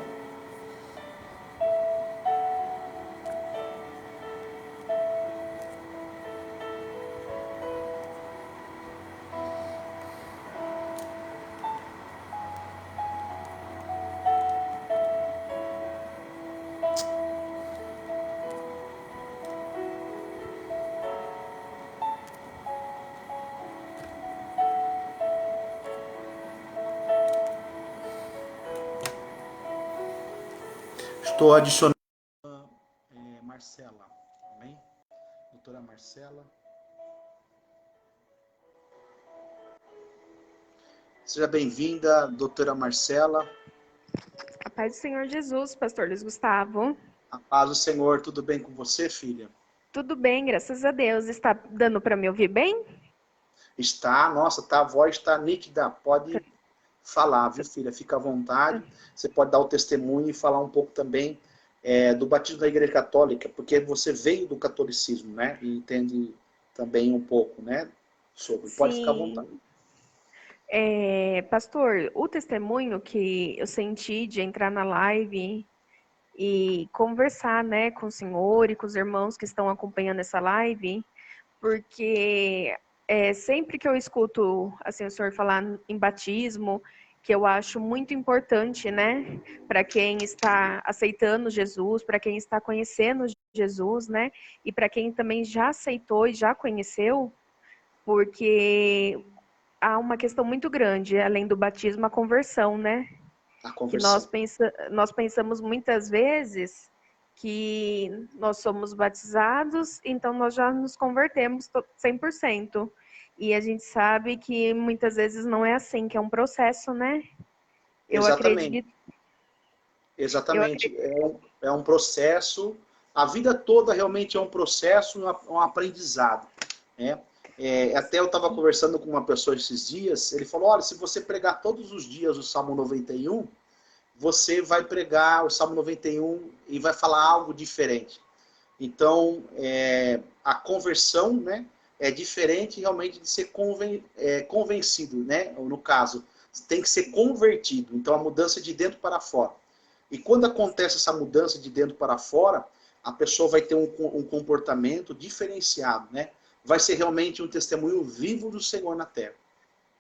A: Estou adicionando Marcela, amém? Doutora Marcela. Seja bem-vinda, doutora Marcela.
B: A paz do Senhor Jesus, pastor Luiz Gustavo.
A: A paz do Senhor, tudo bem com você, filha?
B: Tudo bem, graças a Deus. Está dando para me ouvir bem?
A: Está, nossa, tá, a voz está nítida. Pode falar, viu, filha? Fica à vontade. Você pode dar o testemunho e falar um pouco também do batismo da Igreja Católica, porque você veio do catolicismo, né? E entende também um pouco, né? Sobre. Pode ficar à vontade.
B: Sim. Pastor, o testemunho que eu senti de entrar na live e conversar, né, com o senhor e com os irmãos que estão acompanhando essa live, porque sempre que eu escuto assim, o senhor falar em batismo, que eu acho muito importante, né, para quem está aceitando Jesus, para quem está conhecendo Jesus, né, e para quem também já aceitou e já conheceu, porque há uma questão muito grande, além do batismo, a conversão, né,
A: A
B: que
A: conversão.
B: nós pensamos muitas vezes que nós somos batizados, então nós já nos convertemos 100%. E a gente sabe que muitas vezes não é assim, que é um processo, né? Eu
A: Exatamente.
B: acredito.
A: Exatamente. É um processo, a vida toda realmente é um processo, um aprendizado. Né? Até eu estava conversando com uma pessoa esses dias, ele falou, olha, se você pregar todos os dias o Salmo 91, você vai pregar o Salmo 91 e vai falar algo diferente. Então, a conversão, né, é diferente realmente de ser convencido, né? No caso, tem que ser convertido. Então, a mudança de dentro para fora. E quando acontece essa mudança de dentro para fora, a pessoa vai ter um comportamento diferenciado, né? Vai ser realmente um testemunho vivo do Senhor na terra.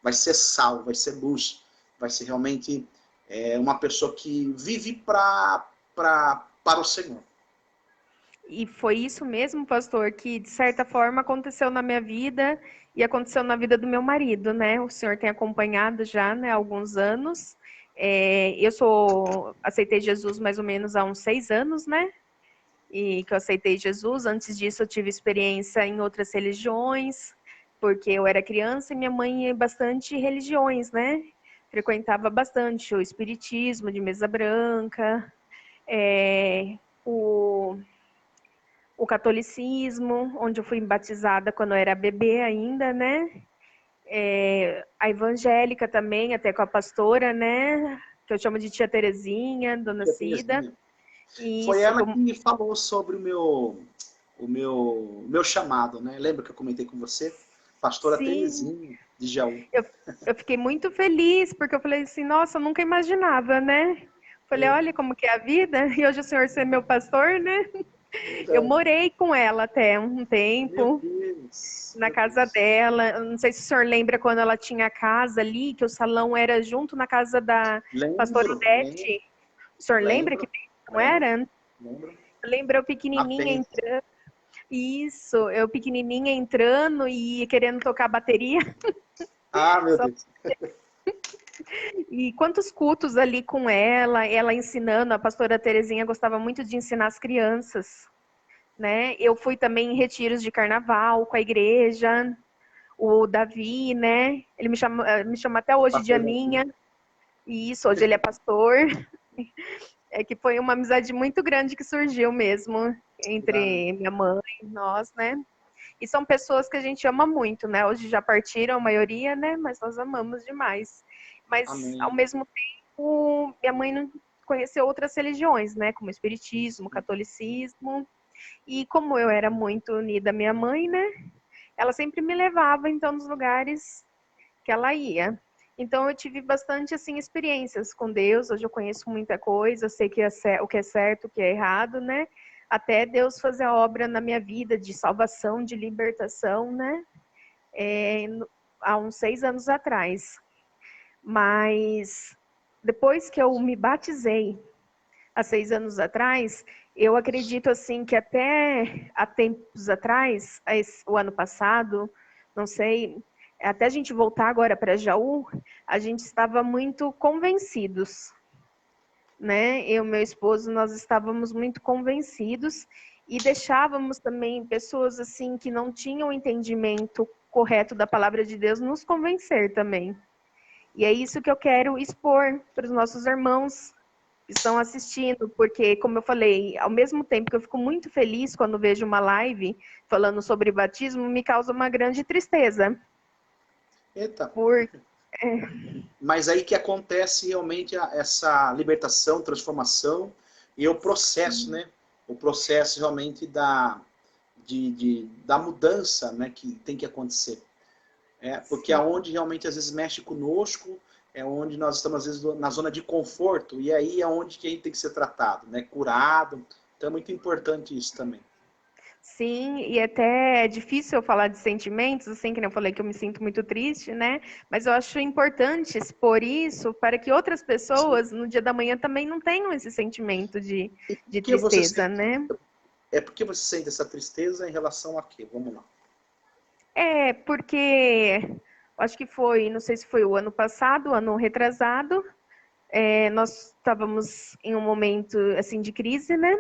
A: Vai ser sal, vai ser luz, vai ser realmente uma pessoa que vive para o Senhor.
B: E foi isso mesmo, pastor, que de certa forma aconteceu na minha vida e aconteceu na vida do meu marido, né? O senhor tem acompanhado já, né, há alguns anos. Aceitei Jesus mais ou menos há uns 6 anos, né? E que eu aceitei Jesus. Antes disso, eu tive experiência em outras religiões, porque eu era criança e minha mãe ia bastante religiões, né? Frequentava bastante o espiritismo de mesa branca, o catolicismo, onde eu fui batizada quando eu era bebê ainda, né? A evangélica também, até com a pastora, né? Que eu chamo de tia Terezinha, dona Cida.
A: Foi
B: Isso,
A: ela que falou sobre o meu chamado, né? Lembra que eu comentei com você? Pastora
B: sim.
A: Terezinha, de Jaú.
B: Eu fiquei muito feliz, porque eu falei assim, nossa, eu nunca imaginava, né? Falei, olha como que é a vida, e hoje o senhor ser meu pastor, né? Eu
A: Então,
B: morei com ela até um
A: meu
B: tempo,
A: Deus,
B: na
A: meu
B: casa
A: Deus.
B: dela. Eu não sei se o senhor lembra quando ela tinha casa ali, que o salão era junto na casa da pastora
A: Lembro,
B: Odete. O senhor lembra que
A: lembro,
B: não
A: lembro,
B: era?
A: lembro.
B: Lembra eu
A: A
B: pequenininha
A: bênção.
B: entrando. Isso, eu pequenininha entrando e querendo tocar bateria.
A: Ah, meu
B: Só.
A: Deus.
B: E quantos cultos ali com ela ensinando, a pastora Terezinha gostava muito de ensinar as crianças, né? Eu fui também em retiros de carnaval com a igreja, o Davi, né? Ele me chama até hoje de
A: Pastor Davi.
B: Aninha, e isso, hoje ele é pastor. É que foi uma amizade muito grande que surgiu mesmo
A: Ah,
B: entre minha mãe e nós, né? E são pessoas que a gente ama muito, né? Hoje já partiram a maioria, né? Mas nós amamos demais. Mas, ao
A: amém.
B: mesmo tempo, minha mãe não conheceu outras religiões, né? Como espiritismo, catolicismo. E como eu era muito unida à minha mãe, né? Ela sempre me levava, então, nos lugares que ela ia. Então, eu tive bastante, assim, experiências com Deus. Hoje eu conheço muita coisa, eu sei o que é certo, o que é errado, né? Até Deus fazer a obra na minha vida de salvação, de libertação, né? Há uns 6 anos atrás. Mas depois que eu me batizei, há 6 anos atrás, eu acredito assim que até há tempos atrás, o ano passado, não sei, até a gente voltar agora para Jaú, a gente estava muito convencidos, né? Eu e meu esposo, nós estávamos muito convencidos e deixávamos também pessoas assim que não tinham entendimento correto da palavra de Deus nos convencer também. E é isso que eu quero expor para os nossos irmãos que estão assistindo, porque, como eu falei, ao mesmo tempo que eu fico muito feliz quando vejo uma live falando sobre batismo, me causa uma grande tristeza.
A: Eita.
B: Por...
A: Mas aí que acontece realmente essa libertação, transformação e o processo, né? O processo realmente da mudança, né? Que tem que acontecer. Porque é onde realmente às vezes mexe conosco, é onde nós estamos às vezes na zona de conforto, e aí é onde que a gente tem que ser tratado, né? Curado. Então é muito importante isso também.
B: Sim, e até é difícil eu falar de sentimentos, assim, que nem eu falei que eu me sinto muito triste, né? Mas eu acho importante expor isso para que outras pessoas no dia da manhã também não tenham esse sentimento
A: E
B: de
A: por que você
B: tristeza,
A: sente?
B: né?
A: Porque você sente essa tristeza em relação a quê? Vamos lá.
B: Porque acho que foi, não sei se foi o ano passado, o ano retrasado, nós estávamos em um momento assim de crise, né?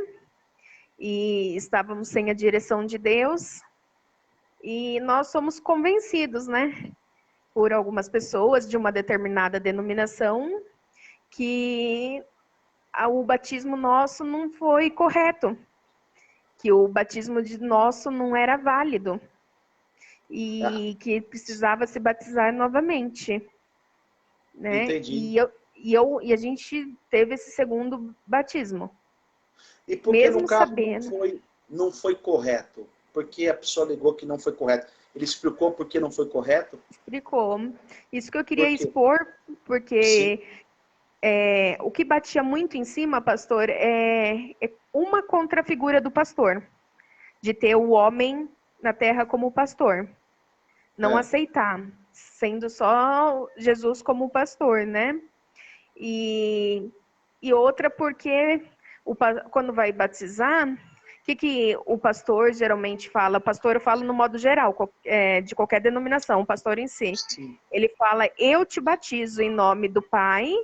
B: e estávamos sem a direção de Deus, e nós somos convencidos, né, por algumas pessoas de uma determinada denominação, que o batismo nosso não foi correto, que o batismo de nosso não era válido,
A: Ah,
B: e que precisava se batizar novamente, né?
A: entendi.
B: E a gente teve esse segundo batismo,
A: E por que no
B: mesmo
A: caso
B: sabendo.
A: não foi correto? Porque a pessoa alegou que não foi correto. Ele explicou por que não foi correto?
B: Explicou. Isso que eu queria
A: Por quê?
B: expor,
A: Sim,
B: porque o que batia muito em cima, pastor, é uma contrafigura do pastor, de ter o homem na terra como pastor, não
A: é.
B: aceitar, sendo só Jesus como pastor, né? E, e outra porque quando vai batizar, que o pastor geralmente fala? O pastor fala no modo geral, de qualquer denominação, o pastor em si.
A: Sim.
B: Ele fala, eu te batizo em nome do Pai,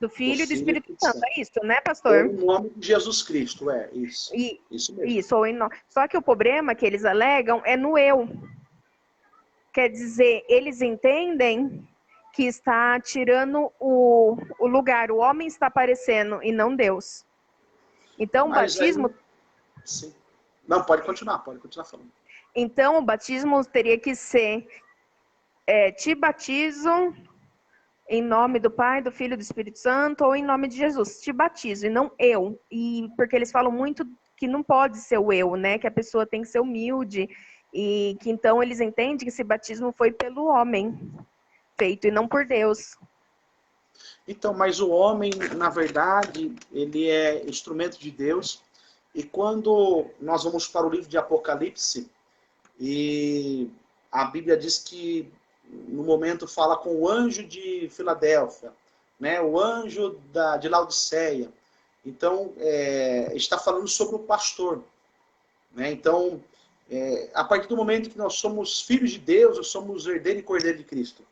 B: do
A: Do
B: Filho e do
A: Filho e
B: Espírito
A: Espírito
B: Santo.
A: Santo.
B: É isso, né,
A: Ou
B: pastor?
A: em nome de Jesus Cristo, isso.
B: E,
A: Isso mesmo.
B: isso, só que o problema que eles alegam é no eu. Quer dizer, eles entendem que está tirando o lugar, o homem está aparecendo e não Deus. Então, o
A: Mas aí,
B: batismo,
A: sim. Não, pode continuar falando.
B: então, o batismo teria que ser te batizo em nome do Pai, do Filho e do Espírito Santo, ou em nome de Jesus. Te batizo, e não eu. E porque eles falam muito que não pode ser o eu, né? Que a pessoa tem que ser humilde. E que então eles entendem que esse batismo foi pelo homem feito e não por Deus.
A: Então, mas o homem, na verdade, ele é instrumento de Deus. E quando nós vamos para o livro de Apocalipse, e a Bíblia diz que no momento fala com o anjo de Filadélfia, né, o anjo de Laodiceia. Então, está falando sobre o pastor. Né? Então, a partir do momento que nós somos filhos de Deus, nós somos herdeiro e cordeiro de Cristo.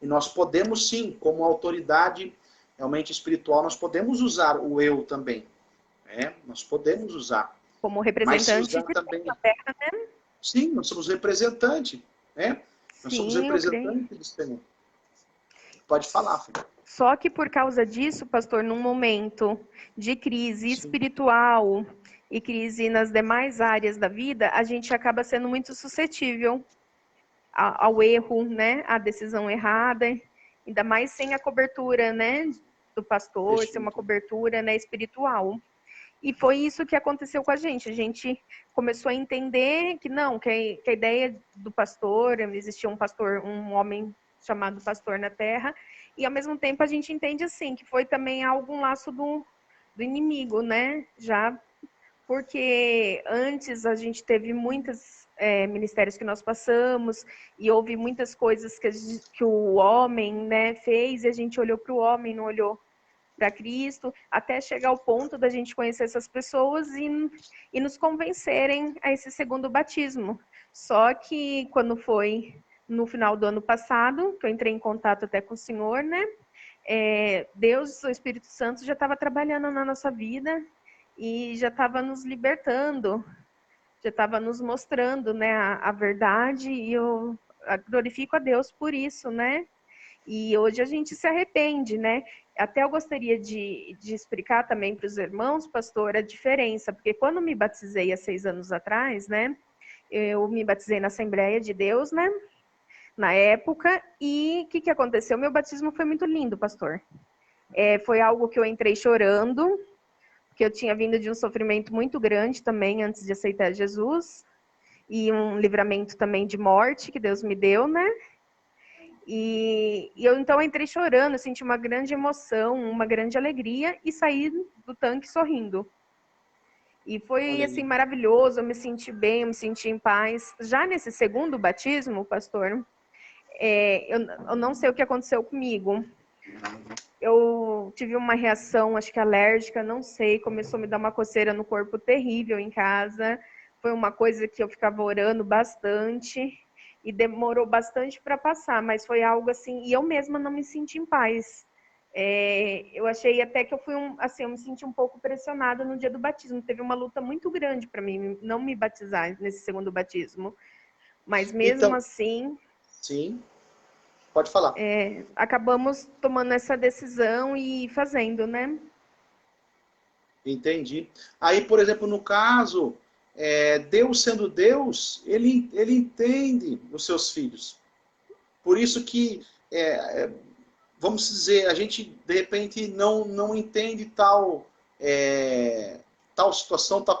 A: E nós podemos sim, como autoridade realmente espiritual, nós podemos usar o eu também. Né? Nós podemos usar.
B: Como
A: Mas se
B: representante
A: usar
B: de Deus
A: também...
B: na terra, né?
A: Sim, nós somos representante. Né? Nós somos
B: Sim, eu creio.
A: representantes do Senhor. Pode falar, filho.
B: Só que por causa disso, pastor, num momento de crise
A: Sim.
B: espiritual e crise nas demais áreas da vida, a gente acaba sendo muito suscetível ao erro, né? À decisão errada, ainda mais sem a cobertura, né? Do pastor, ser uma
A: Espírito.
B: cobertura, né, espiritual. E foi isso que aconteceu com a gente. A gente começou a entender que não, que a ideia do pastor, existia um pastor, um homem chamado pastor na terra, e ao mesmo tempo a gente entende assim, que foi também algum laço do inimigo, né? Já porque antes a gente teve muitos ministérios que nós passamos e houve muitas coisas que o homem, né, fez e a gente olhou para o homem, não olhou para Cristo, até chegar ao ponto da gente conhecer essas pessoas e nos convencerem a esse segundo batismo. Só que quando foi no final do ano passado, que eu entrei em contato até com o Senhor, né? Deus, o Espírito Santo, já estava trabalhando na nossa vida e já estava nos libertando, já estava nos mostrando, né, a verdade, e eu glorifico a Deus por isso, né? E hoje a gente se arrepende, né? Até eu gostaria de explicar também para os irmãos, pastor, a diferença, porque quando me batizei há 6 anos atrás, né? Eu me batizei na Assembleia de Deus, né? Na época, e o que aconteceu? Meu batismo foi muito lindo, pastor. Foi algo que eu entrei chorando, porque eu tinha vindo de um sofrimento muito grande também antes de aceitar Jesus, e um livramento também de morte que Deus me deu, né? E eu então entrei chorando, senti uma grande emoção, uma grande alegria e saí do tanque sorrindo. E foi
A: Olha
B: assim
A: aí.
B: maravilhoso, eu me senti bem, eu me senti em paz. Já nesse segundo batismo, pastor, eu não sei o que aconteceu comigo. Eu tive uma reação, acho que alérgica, não sei, começou a me dar uma coceira no corpo terrível em casa. Foi uma coisa que eu ficava orando bastante e demorou bastante para passar, mas foi algo assim, e eu mesma não me senti em paz. Eu achei até que eu fui assim, eu me senti um pouco pressionada no dia do batismo. Teve uma luta muito grande para mim não me batizar nesse segundo batismo. Mas mesmo
A: Então,
B: assim,
A: sim, pode falar.
B: acabamos tomando essa decisão e fazendo, né?
A: Entendi. Aí, por exemplo, no caso, Deus sendo Deus, ele entende os seus filhos. Por isso que, vamos dizer, a gente, de repente, não entende tal situação, tal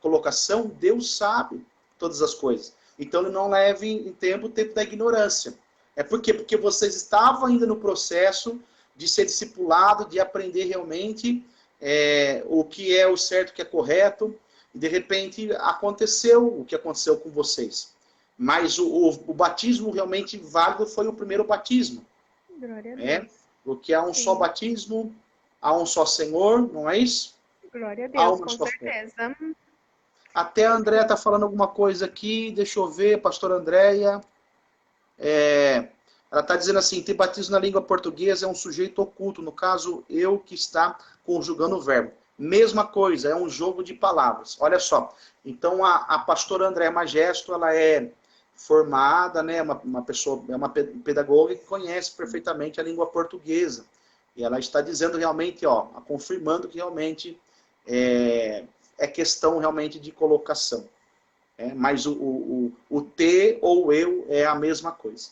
A: colocação, Deus sabe todas as coisas. Então, ele não leva em tempo o tempo da ignorância. É por quê? Porque vocês estavam ainda no processo de ser discipulado, de aprender realmente o que é o certo, o que é correto, e de repente aconteceu o que aconteceu com vocês. Mas o batismo realmente válido foi o primeiro batismo.
B: Glória a
A: Né?
B: Deus.
A: Porque há um
B: Sim.
A: só batismo, há um só Senhor, não é isso?
B: Glória a
A: Há
B: Deus,
A: uma
B: com
A: só fé.
B: certeza.
A: Até a Andréia está falando alguma coisa aqui, deixa eu ver, pastora Andréia. Ela está dizendo assim, ter batismo na língua portuguesa é um sujeito oculto, no caso, eu que está conjugando o verbo. Mesma coisa, é um jogo de palavras. Olha só, então a pastora Andréia Magesto, ela é formada, né, uma pessoa, é uma pedagoga que conhece perfeitamente a língua portuguesa. E ela está dizendo realmente, ó, confirmando que realmente é questão realmente de colocação. Mas o T ou eu é a mesma coisa.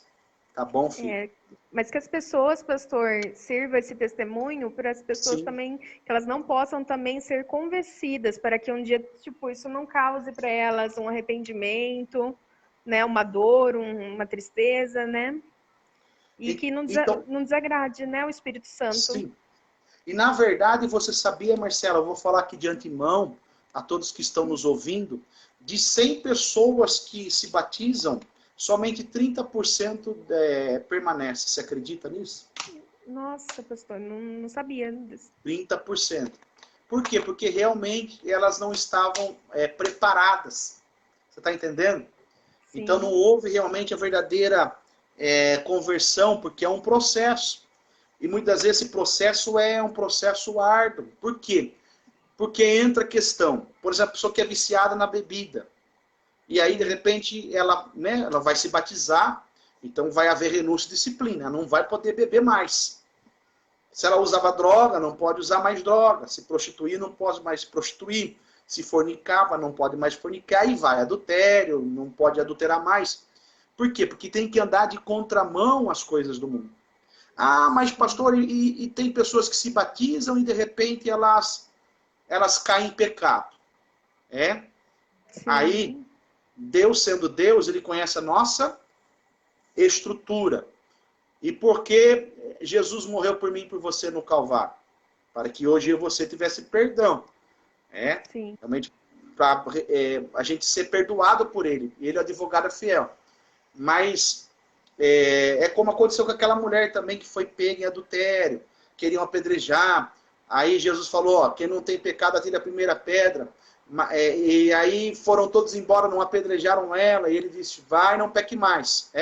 A: Tá bom, filho?
B: Mas que as pessoas, pastor, sirva esse testemunho para as pessoas
A: Sim.
B: também, que elas não possam também ser convencidas, para que um dia, tipo, isso não cause para elas um arrependimento, né, uma dor, uma tristeza, né? E que
A: Então,
B: não desagrade, né, o Espírito Santo.
A: sim. E na verdade, você sabia, Marcela, eu vou falar aqui de antemão, a todos que estão nos ouvindo, de 100 pessoas que se batizam, somente 30% permanece. Você acredita nisso?
B: Nossa, pastor, não sabia disso.
A: 30%. Por quê? Porque realmente elas não estavam preparadas. Você está entendendo?
B: Sim.
A: Então não houve realmente a verdadeira conversão, porque é um processo. E muitas vezes esse processo é um processo árduo. Por quê? Porque entra a questão, por exemplo, a pessoa que é viciada na bebida. E aí, de repente, ela vai se batizar, então vai haver renúncia de disciplina, não vai poder beber mais. Se ela usava droga, não pode usar mais droga. Se prostituir, não pode mais se prostituir. Se fornicava, não pode mais fornicar. E vai, adultério, não pode adulterar mais. Por quê? Porque tem que andar de contramão às coisas do mundo. Ah, mas pastor, e tem pessoas que se batizam e de repente elas caem em pecado.
B: Sim.
A: Aí, Deus sendo Deus, ele conhece a nossa estrutura. E por que Jesus morreu por mim e por você no Calvário? Para que hoje eu e você tivesse perdão.
B: Sim.
A: Realmente, para a gente ser perdoado por ele. Ele é advogado fiel. Mas como aconteceu com aquela mulher também que foi pega em adultério, queriam apedrejar. Aí Jesus falou, ó, quem não tem pecado atire a primeira pedra. E aí foram todos embora, não apedrejaram ela, e ele disse, vai, não peque mais.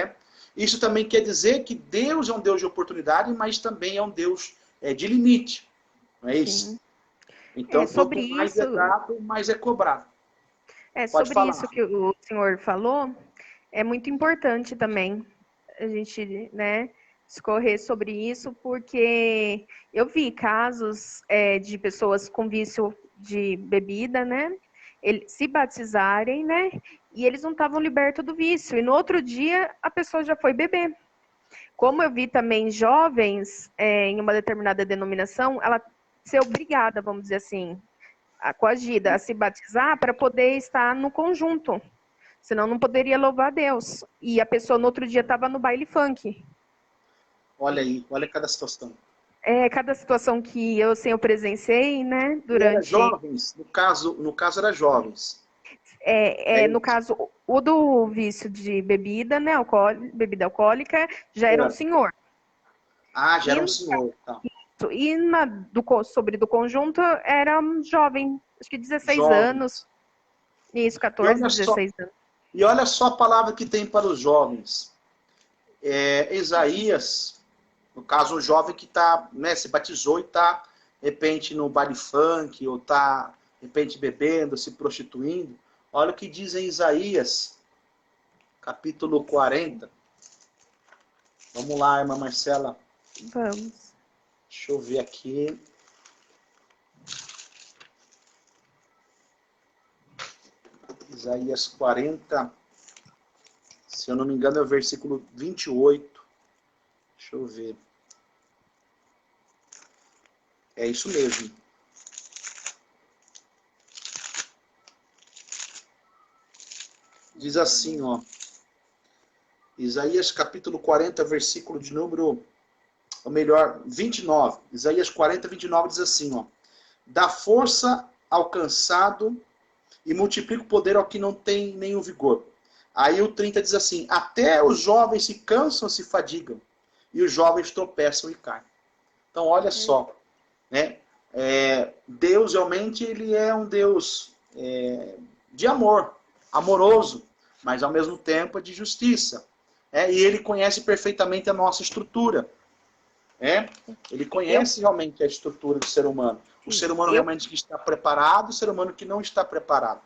A: Isso também quer dizer que Deus é um Deus de oportunidade, mas também é um Deus de limite. Não é isso?
B: Sim.
A: Então,
B: Sobre
A: quanto mais
B: isso,
A: é dado, mais é cobrado. Pode
B: sobre
A: falar.
B: isso que o senhor falou, é muito importante também a gente, né, discorrer sobre isso, porque eu vi casos de pessoas com vício de bebida, né, se batizarem, né, e eles não estavam libertos do vício, e no outro dia a pessoa já foi beber. Como eu vi também jovens em uma determinada denominação, ela ser obrigada, vamos dizer assim, coagida a se batizar para poder estar no conjunto. Senão não poderia louvar a Deus. E a pessoa no outro dia estava no baile funk.
A: Olha aí, olha cada situação.
B: Cada situação que eu presenciei, né,
A: E era
B: durante...
A: jovens, no caso era jovens.
B: No caso, o do vício de bebida, né, bebida alcoólica, já era um senhor.
A: Ah, já
B: E,
A: era um senhor. Tá.
B: e sobre do conjunto, era um jovem, acho que 16 anos.
A: Jovens.
B: Isso,
A: E
B: 14,
A: olha só,
B: 16 anos.
A: e olha só a palavra que tem para os jovens. Isaías No caso, um jovem que tá, né, se batizou e está, de repente, no baile funk, ou está, de repente, bebendo, se prostituindo. Olha o que diz em Isaías, capítulo 40. Vamos lá, irmã Marcela.
B: Vamos.
A: Deixa eu ver aqui. Isaías 40, se eu não me engano, é o versículo 28. Deixa eu ver. É isso mesmo. Diz assim, ó. Isaías capítulo 40, versículo de número, ou melhor, 29. Isaías 40, 29 diz assim, ó. Dá força ao cansado e multiplica o poder ao que não tem nenhum vigor. Aí o 30 diz assim, até os jovens se cansam, se fadigam, e os jovens tropeçam e caem. Então, olha só, né? Deus realmente ele é um Deus de amor, amoroso, mas ao mesmo tempo é de justiça. E ele conhece perfeitamente a nossa estrutura. Ele conhece realmente a estrutura do ser humano. O ser humano realmente que está preparado, o ser humano que não está preparado.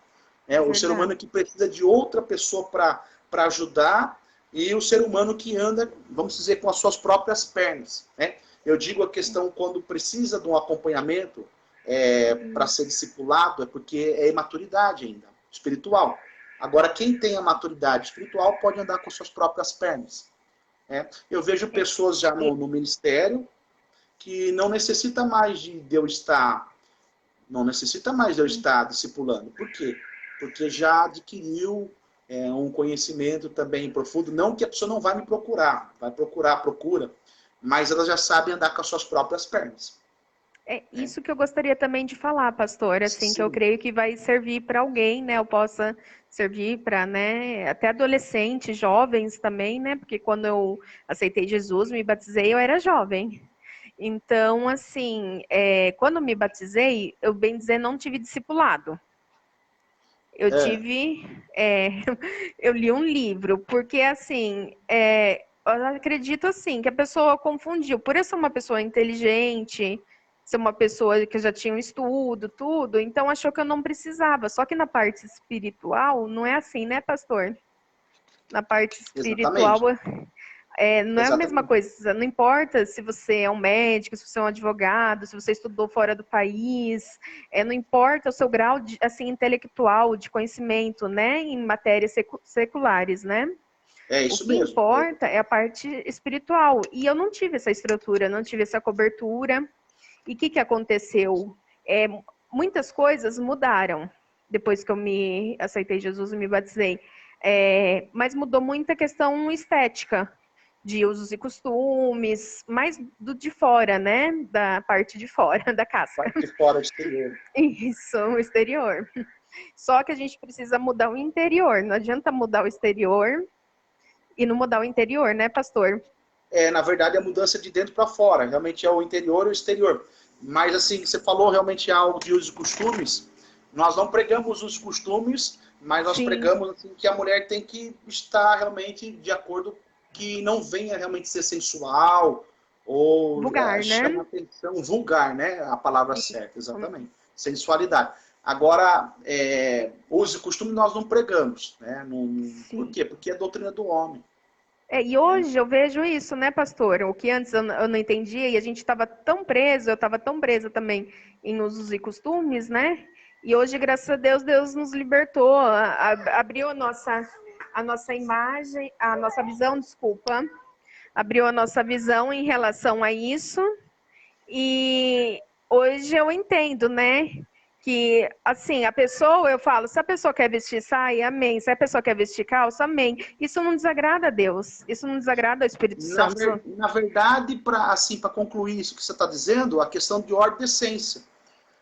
A: O ser humano que precisa de outra pessoa para ajudar, e o ser humano que anda, vamos dizer, com as suas próprias pernas. Eu digo a questão quando precisa de um acompanhamento para ser discipulado, é porque é imaturidade ainda, espiritual. Agora, quem tem a maturidade espiritual pode andar com suas próprias pernas. Eu vejo pessoas já no ministério que não necessita mais de Deus estar discipulando. Por quê? Porque já adquiriu um conhecimento também profundo. Não que a pessoa não vai me procurar, procura, mas ela já sabe andar com as suas próprias pernas.
B: É isso que eu gostaria também de falar, pastor, assim, que eu
A: Sim.
B: creio que vai servir para alguém, né? Eu possa servir para, né, até adolescentes, jovens também, né? Porque quando eu aceitei Jesus, me batizei, eu era jovem. Então, assim, quando me batizei, eu bem dizer, não tive discipulado. Eu tive, eu li um livro, porque assim, eu acredito assim, que a pessoa confundiu, por eu ser uma pessoa inteligente, ser uma pessoa que já tinha um estudo, tudo, então achou que eu não precisava. Só que na parte espiritual, não é assim, né, pastor? Na parte espiritual,
A: Exatamente.
B: não é a mesma coisa. Não importa se você é um médico, se você é um advogado, se você estudou fora do país, não importa o seu grau de, assim, intelectual, de conhecimento, né, em matérias seculares, né?
A: Isso
B: o que
A: mesmo.
B: importa é a parte espiritual. E eu não tive essa estrutura, não tive essa cobertura. E o que aconteceu? Muitas coisas mudaram depois que eu me aceitei Jesus e me batizei. Mas mudou muita questão estética, de usos e costumes, mais do de fora, né? Da parte de fora, da casca.
A: Parte de fora, exterior.
B: Isso, o exterior. Só que a gente precisa mudar o interior. Não adianta mudar o exterior e não mudar o interior, né, pastor?
A: Na verdade, a mudança de dentro para fora. Realmente é o interior e o exterior. Mas, assim, você falou realmente algo de usos e costumes. Nós não pregamos os costumes, mas nós pregamos assim, que a mulher tem que estar realmente de acordo, que não venha realmente ser sensual ou
B: vulgar,
A: chama
B: né?
A: atenção, vulgar, né? A palavra certa, exatamente. Sensualidade. Agora, uso e costume nós não pregamos, né? Por quê? Porque é doutrina do homem.
B: E hoje eu vejo isso, né, pastor? O que antes eu não entendia e a gente estava tão preso, eu estava tão presa também em usos e costumes, né? E hoje, graças a Deus, Deus nos libertou, abriu a nossa imagem, a nossa visão, desculpa, abriu a nossa visão em relação a isso. E hoje eu entendo, né? Que, assim, a pessoa, eu falo, se a pessoa quer vestir saia, amém. Se a pessoa quer vestir calça, amém. Isso não desagrada a Deus. Isso não desagrada ao Espírito Santo.
A: Na verdade, para concluir isso que você está dizendo, a questão de ordem e decência.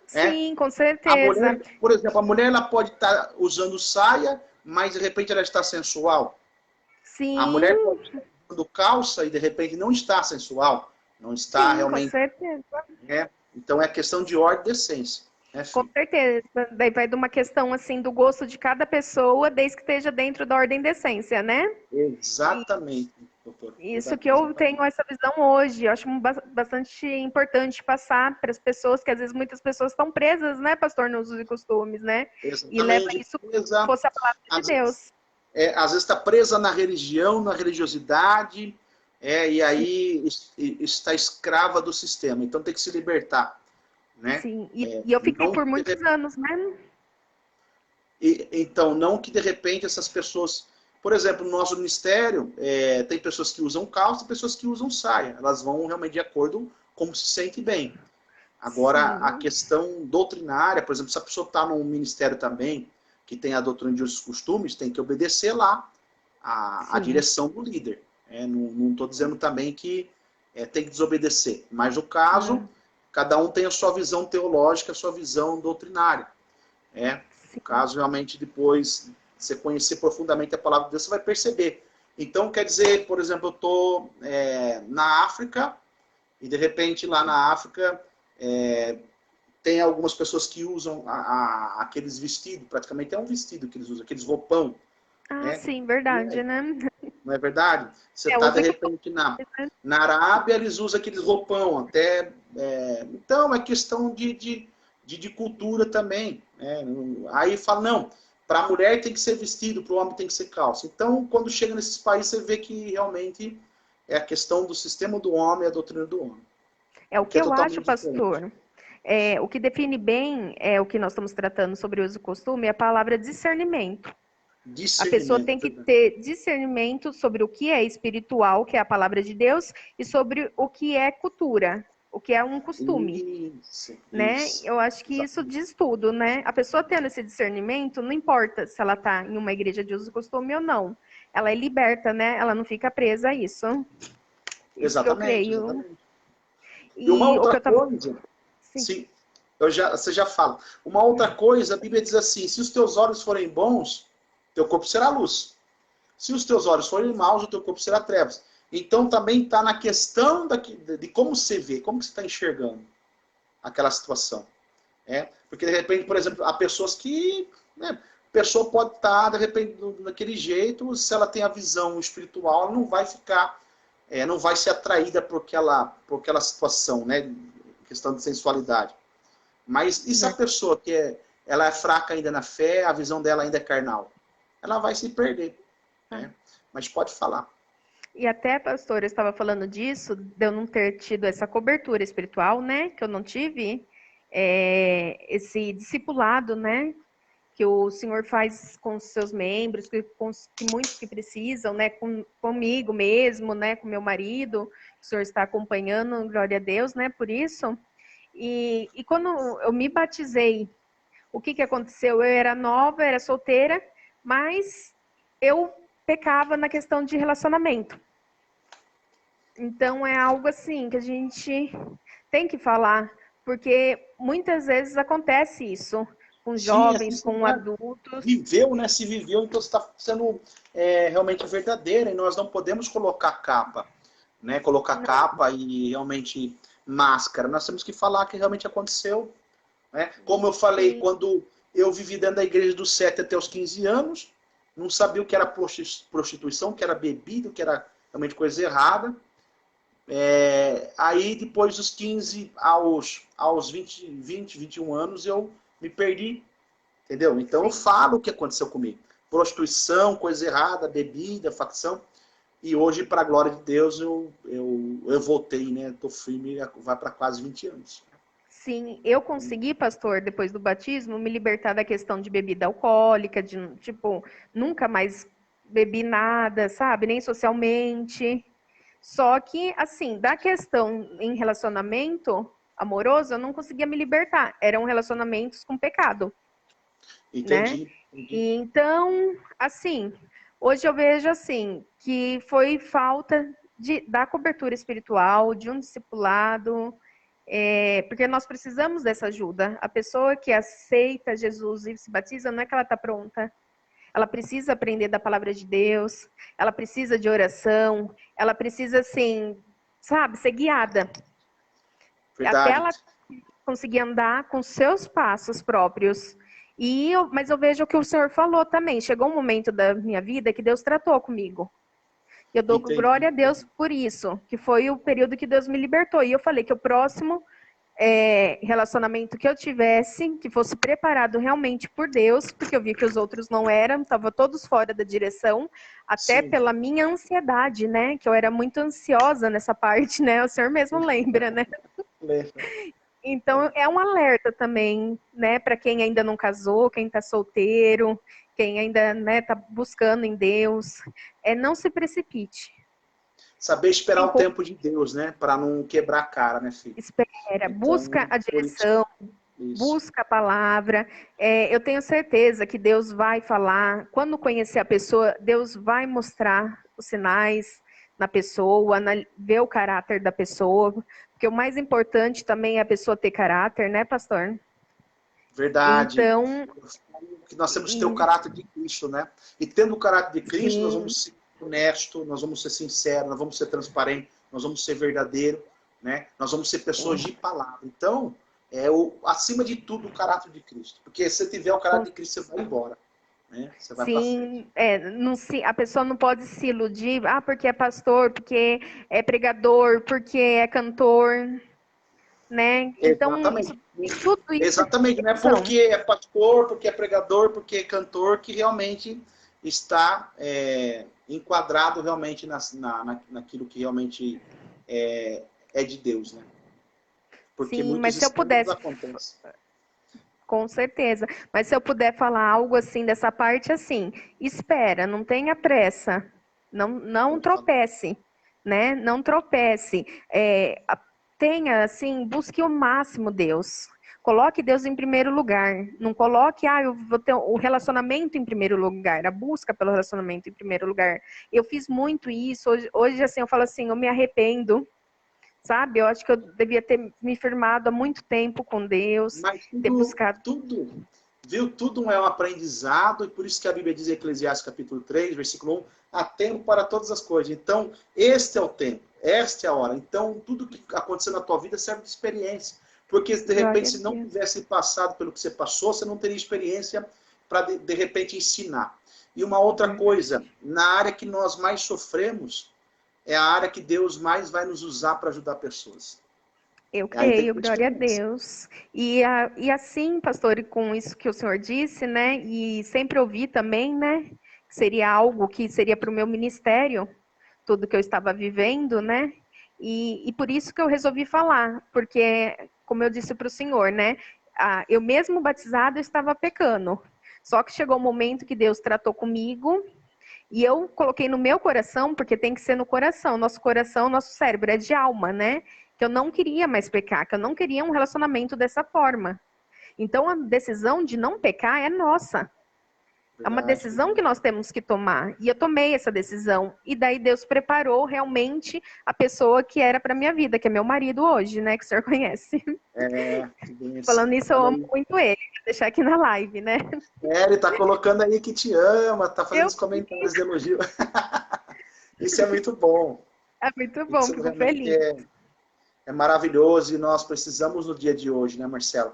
B: Sim, com
A: A
B: certeza.
A: mulher, por exemplo, a mulher ela pode estar usando saia, mas de repente ela está sensual.
B: Sim.
A: A mulher pode estar usando calça e de repente não está sensual. Não está realmente.
B: Com certeza.
A: Então é questão de ordem e decência.
B: Com certeza. Daí vai de uma questão assim do gosto de cada pessoa, desde que esteja dentro da ordem e decência, né?
A: Exatamente, doutor.
B: Isso que eu tenho essa visão hoje. Eu acho bastante importante passar para as pessoas, que às vezes muitas pessoas estão presas, né, pastor, nos usos e costumes, né? E leva
A: Exatamente.
B: isso como se fosse a palavra de Deus.
A: Às vezes está presa na religião, na religiosidade, e aí está escrava do sistema. Então tem que se libertar. Né?
B: Sim, e eu fiquei por muitos anos, né?
A: Então, não que de repente essas pessoas... Por exemplo, no nosso ministério, tem pessoas que usam calça e pessoas que usam saia. Elas vão realmente de acordo com como se sente bem. Agora,
B: Sim.
A: a questão doutrinária, por exemplo, se a pessoa está num ministério também, que tem a doutrina de usos e costumes, tem que obedecer lá a direção do líder. Não estou dizendo também que tem que desobedecer. Mas, no caso, cada um tem a sua visão teológica, a sua visão doutrinária. No caso, realmente, depois você conhecer profundamente a palavra de Deus, você vai perceber. Então, quer dizer, por exemplo, eu estou na África, e de repente lá na África tem algumas pessoas que usam aqueles vestidos, praticamente é um vestido que eles usam, aqueles roupão.
B: Sim, verdade, né?
A: Não é verdade? Você está, de repente, na Arábia, eles usam aqueles roupão, até... então, é questão de cultura também. Aí fala, não, para a mulher tem que ser vestido, para o homem tem que ser calça. Então, quando chega nesses países, você vê que realmente é a questão do sistema do homem e a doutrina do homem.
B: É o que eu acho, pastor. O que define bem o que nós estamos tratando sobre o uso e costume é a palavra discernimento. A pessoa tem que ter discernimento sobre o que é espiritual, que é a palavra de Deus, e sobre o que é cultura, o que é um costume. Né? Eu acho que isso diz tudo, né? A pessoa tendo esse discernimento, não importa se ela está em uma igreja de uso e costume ou não. Ela é liberta, né? Ela não fica presa a isso. Isso que eu creio.
A: Exatamente. E uma outra coisa... Sim. Você já fala. Uma outra coisa, a Bíblia diz assim, se os teus olhos forem bons, teu corpo será luz. Se os teus olhos forem maus, o teu corpo será trevas. Então também está na questão de como você vê, como você está enxergando aquela situação. Porque de repente, por exemplo, há pessoas que... a pessoa pode estar, de repente, daquele jeito, se ela tem a visão espiritual, ela não vai ficar... não vai ser atraída por aquela situação, né? Questão de sensualidade. Mas e se a pessoa que ela é fraca ainda na fé, a visão dela ainda é carnal? Ela vai se perder. Mas pode falar.
B: E até, pastor, eu estava falando disso, de eu não ter tido essa cobertura espiritual, né? Que eu não tive esse discipulado, né? Que o Senhor faz com os seus membros, que muitos que precisam, né? Comigo mesmo, né? Com meu marido, o Senhor está acompanhando, glória a Deus, né? Por isso. E quando eu me batizei, o que aconteceu? Eu era nova, era solteira, mas eu pecava na questão de relacionamento. Então é algo assim que a gente tem que falar, porque muitas vezes acontece isso com jovens, com adultos.
A: Viveu, né? Se viveu, então você está sendo realmente verdadeira, e nós não podemos colocar capa, né? Colocar capa e realmente máscara. Nós temos que falar que realmente aconteceu. Né? Como eu falei, quando eu vivi dentro da igreja dos 7 até os 15 anos, não sabia o que era prostituição, o que era bebida, o que era realmente coisa errada. Aí, depois dos 15 aos 20, 21 anos, eu me perdi. Entendeu? Então, eu falo o que aconteceu comigo. Prostituição, coisa errada, bebida, facção. E hoje, para a glória de Deus, eu voltei, né? Estou firme, vai para quase 20 anos.
B: Sim, eu consegui, pastor, depois do batismo, me libertar da questão de bebida alcoólica, de, tipo, nunca mais bebi nada, sabe? Nem socialmente. Só que, assim, da questão em relacionamento amoroso, eu não conseguia me libertar. Eram relacionamentos com pecado.
A: Entendi.
B: Né? E então, assim, hoje eu vejo, assim, que foi falta da cobertura espiritual, de um discipulado, porque nós precisamos dessa ajuda. A pessoa que aceita Jesus e se batiza, não é que ela está pronta. Ela precisa aprender da palavra de Deus, ela precisa de oração, ela precisa, assim, sabe, ser guiada.
A: Verdade.
B: Até ela conseguir andar com seus passos próprios. Mas eu vejo o que o Senhor falou também. Chegou um momento da minha vida que Deus tratou comigo. E eu dou
A: Entendi.
B: glória a Deus por isso, que foi o período que Deus me libertou. E eu falei que o próximo relacionamento que eu tivesse, que fosse preparado realmente por Deus, porque eu vi que os outros não eram, estavam todos fora da direção, até
A: Sim.
B: pela minha ansiedade, né? Que eu era muito ansiosa nessa parte, né? O senhor mesmo lembra, né?
A: Lembra.
B: Então é um alerta também, né? Para quem ainda não casou, quem está solteiro, quem ainda está buscando em Deus, não se precipite.
A: Saber esperar
B: Tem
A: o tempo de Deus, né? Para não quebrar a cara, né, filho?
B: espera, busca
A: Então,
B: a
A: por isso.
B: direção,
A: Isso.
B: busca a palavra. Eu tenho certeza que Deus vai falar. Quando conhecer a pessoa, Deus vai mostrar os sinais na pessoa, ver o caráter da pessoa. Porque o mais importante também é a pessoa ter caráter, né, pastor?
A: Verdade.
B: Então,
A: Que nós temos que ter o caráter de Cristo, né? E tendo o caráter de Cristo, nós
B: sim,
A: vamos ser honestos, nós vamos ser sinceros, nós vamos ser transparentes, nós vamos ser verdadeiros, né? Nós vamos ser pessoas de palavra. Então, acima de tudo, o caráter de Cristo. Porque se você tiver o caráter de Cristo, você vai embora, né? Você vai para frente.
B: sim, a pessoa não pode se iludir, porque é pastor, porque é pregador, porque é cantor, né? Então,
A: Exatamente.
B: tudo isso é
A: Exatamente, não é
B: ilusão.
A: porque é pastor, porque é pregador, porque é cantor, que realmente está enquadrado realmente naquilo que realmente é de Deus, né? Porque
B: Sim,
A: muitos
B: mas se eu
A: escândalos
B: pudesse,
A: acontecem.
B: com certeza, mas se eu puder falar algo assim dessa parte, assim, espera, não tenha pressa, não
A: Pode falar.
B: tropece, né? Não tropece. Tenha, assim, busque o máximo Deus. Coloque Deus em primeiro lugar. Não coloque, eu vou ter o relacionamento em primeiro lugar, a busca pelo relacionamento em primeiro lugar. Eu fiz muito isso. Hoje assim, eu falo assim, eu me arrependo, sabe? Eu acho que eu devia ter me firmado há muito tempo com Deus,
A: Mas
B: ter buscado.
A: viu? Tudo é um aprendizado, e por isso que a Bíblia diz em Eclesiastes capítulo 3, versículo 1, há tempo para todas as coisas. Então, este é o tempo, esta é a hora. Então, tudo que aconteceu na tua vida serve de experiência. Porque, de repente,
B: Glória a
A: se não
B: Deus.
A: tivesse passado pelo que você passou, você não teria experiência para, de repente, ensinar. E uma outra
B: Verdade.
A: coisa, na área que nós mais sofremos, é a área que Deus mais vai nos usar para ajudar pessoas.
B: Eu
A: Aí tem
B: creio,
A: a
B: glória a
A: diferença.
B: Deus. E assim, pastor, e com isso que o senhor disse, né? E sempre ouvi também, né? Que seria algo que seria para o meu ministério, tudo que eu estava vivendo, né? E por isso que eu resolvi falar, porque, como eu disse para o senhor, né? Eu mesmo batizado estava pecando. Só que chegou o um momento que Deus tratou comigo e eu coloquei no meu coração, porque tem que ser no coração. Nosso coração, nosso cérebro é de alma, né? Que eu não queria mais pecar, que eu não queria um relacionamento dessa forma. Então a decisão de não pecar é nossa. É uma
A: Verdade,
B: decisão que nós temos que tomar. E eu tomei essa decisão. E daí Deus preparou realmente a pessoa que era para minha vida, que é meu marido hoje, né? Que o senhor conhece.
A: que bênção.
B: Falando nisso, eu
A: Olha
B: amo
A: aí.
B: muito ele. Vou deixar aqui na live, né?
A: Ele tá colocando aí que te ama, tá fazendo
B: Eu,
A: os comentários de elogio. Isso é muito bom.
B: é muito bom,
A: Isso
B: fico
A: realmente
B: feliz.
A: é maravilhoso, e nós precisamos no dia de hoje, né, Marcelo?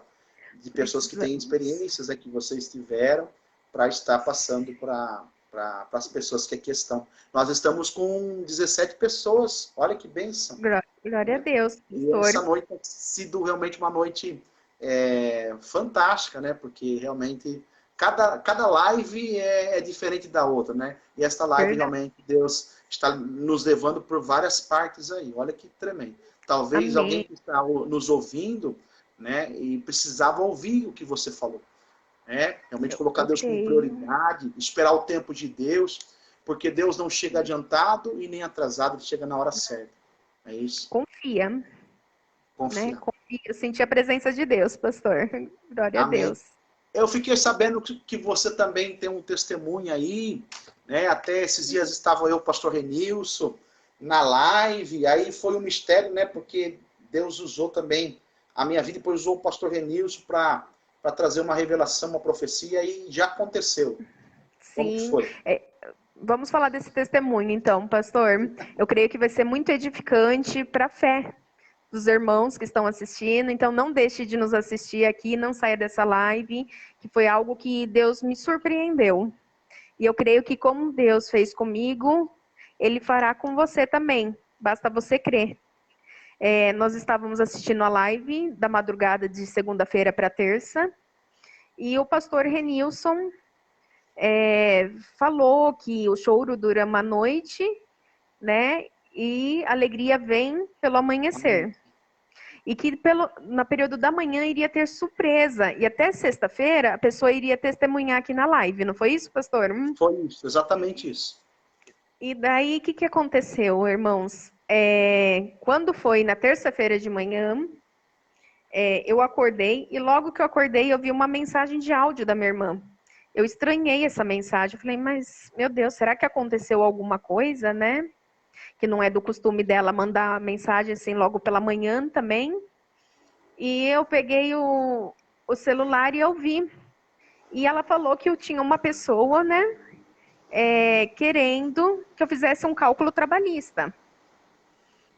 A: De pessoas que têm
B: Precisamos.
A: experiências que vocês tiveram para estar passando para as pessoas que aqui estão. Nós estamos com 17 pessoas, olha que bênção.
B: Glória a
A: Né?
B: Deus,
A: E essa
B: pastor.
A: noite tem sido realmente uma noite fantástica, né? Porque realmente cada live é diferente da outra, né? E esta live
B: Verdade.
A: realmente Deus está nos levando por várias partes aí. Olha que tremendo. Talvez alguém
B: Amém.
A: que está nos ouvindo, né? E precisava ouvir o que você falou, né? Realmente colocar
B: Eu
A: Deus como
B: creio.
A: prioridade, esperar o tempo de Deus, porque Deus não chega adiantado e nem atrasado, ele chega na hora certa. É isso.
B: Confia, né?
A: Confiar.
B: Confia. Eu senti a presença de Deus, pastor. Glória a
A: Amém.
B: Deus.
A: Eu fiquei sabendo que você também tem um testemunho aí, né? Até esses dias estava eu, o pastor Renilson, na live, aí foi um mistério, né? Porque Deus usou também a minha vida, depois usou o pastor Renilson para trazer uma revelação, uma profecia, e já aconteceu. Como que
B: Sim.
A: foi?
B: Vamos falar desse testemunho, então, pastor. Eu creio que vai ser muito edificante para a fé dos irmãos que estão assistindo. Então, não deixe de nos assistir aqui, não saia dessa live, que foi algo que Deus me surpreendeu. E eu creio que como Deus fez comigo, Ele fará com você também, basta você crer. Nós estávamos assistindo a live da madrugada de segunda-feira para terça, e o pastor Renilson falou que o choro dura uma noite, né? E a alegria vem pelo amanhecer. E que no período da manhã iria ter surpresa. E até sexta-feira a pessoa iria testemunhar aqui na live, não foi isso, pastor?
A: Foi isso, exatamente isso.
B: E daí, o que aconteceu, irmãos? Quando foi na terça-feira de manhã, eu acordei, e logo que eu acordei, eu vi uma mensagem de áudio da minha irmã. Eu estranhei essa mensagem, eu falei, mas, meu Deus, será que aconteceu alguma coisa, né? Que não é do costume dela mandar mensagem assim logo pela manhã também. E eu peguei o celular e eu vi. E ela falou que eu tinha uma pessoa, né, querendo que eu fizesse um cálculo trabalhista.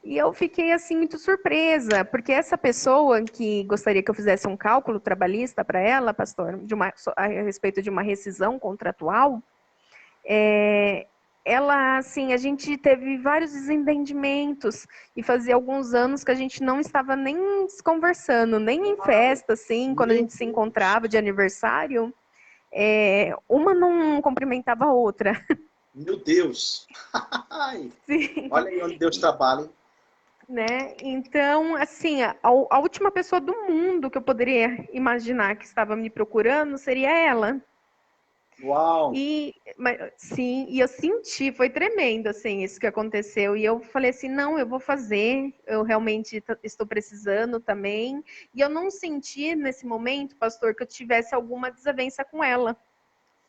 B: E eu fiquei assim muito surpresa, porque essa pessoa que gostaria que eu fizesse um cálculo trabalhista para ela, pastor, a respeito de uma rescisão contratual, ela, assim, a gente teve vários desentendimentos e fazia alguns anos que a gente não estava nem conversando, nem em festa, assim, quando a gente se encontrava de aniversário, uma não cumprimentava a outra.
A: Meu Deus! Olha aí onde Deus trabalha, hein?
B: Né? Então, assim, a última pessoa do mundo que eu poderia imaginar que estava me procurando seria ela.
A: Uau!
B: Sim, e eu senti, foi tremendo, assim, isso que aconteceu. E eu falei assim, não, eu vou fazer, eu realmente estou precisando também. E eu não senti nesse momento, pastor, que eu tivesse alguma desavença com ela.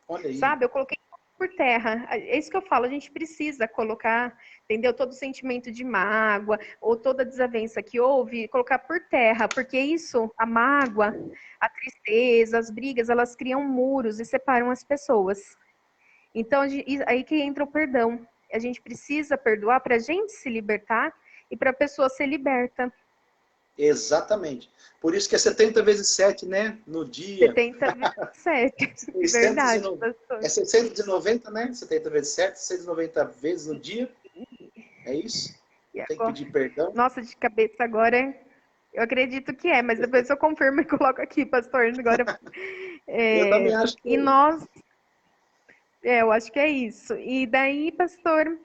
A: Olha aí.
B: Sabe, eu coloquei por terra. É isso que eu falo, a gente precisa colocar, entendeu? Todo sentimento de mágoa ou toda desavença que houve, colocar por terra, porque isso, a mágoa, a tristeza, as brigas, elas criam muros e separam as pessoas. Então, aí que entra o perdão. A gente precisa perdoar para a gente se libertar e para a pessoa ser liberta.
A: Exatamente. Por isso que é 70 vezes 7, né? No dia.
B: 70 vezes 7.
A: 690,
B: Verdade, pastor.
A: é 690, né? 70 vezes 7, 690 vezes no dia. É isso?
B: E
A: Tem que
B: agora,
A: pedir perdão.
B: nossa, de cabeça agora, eu acredito que é, mas depois eu confirmo e coloco aqui, pastor. Agora,
A: Eu também acho que
B: e
A: é.
B: nós, eu acho que é isso. E daí, pastor,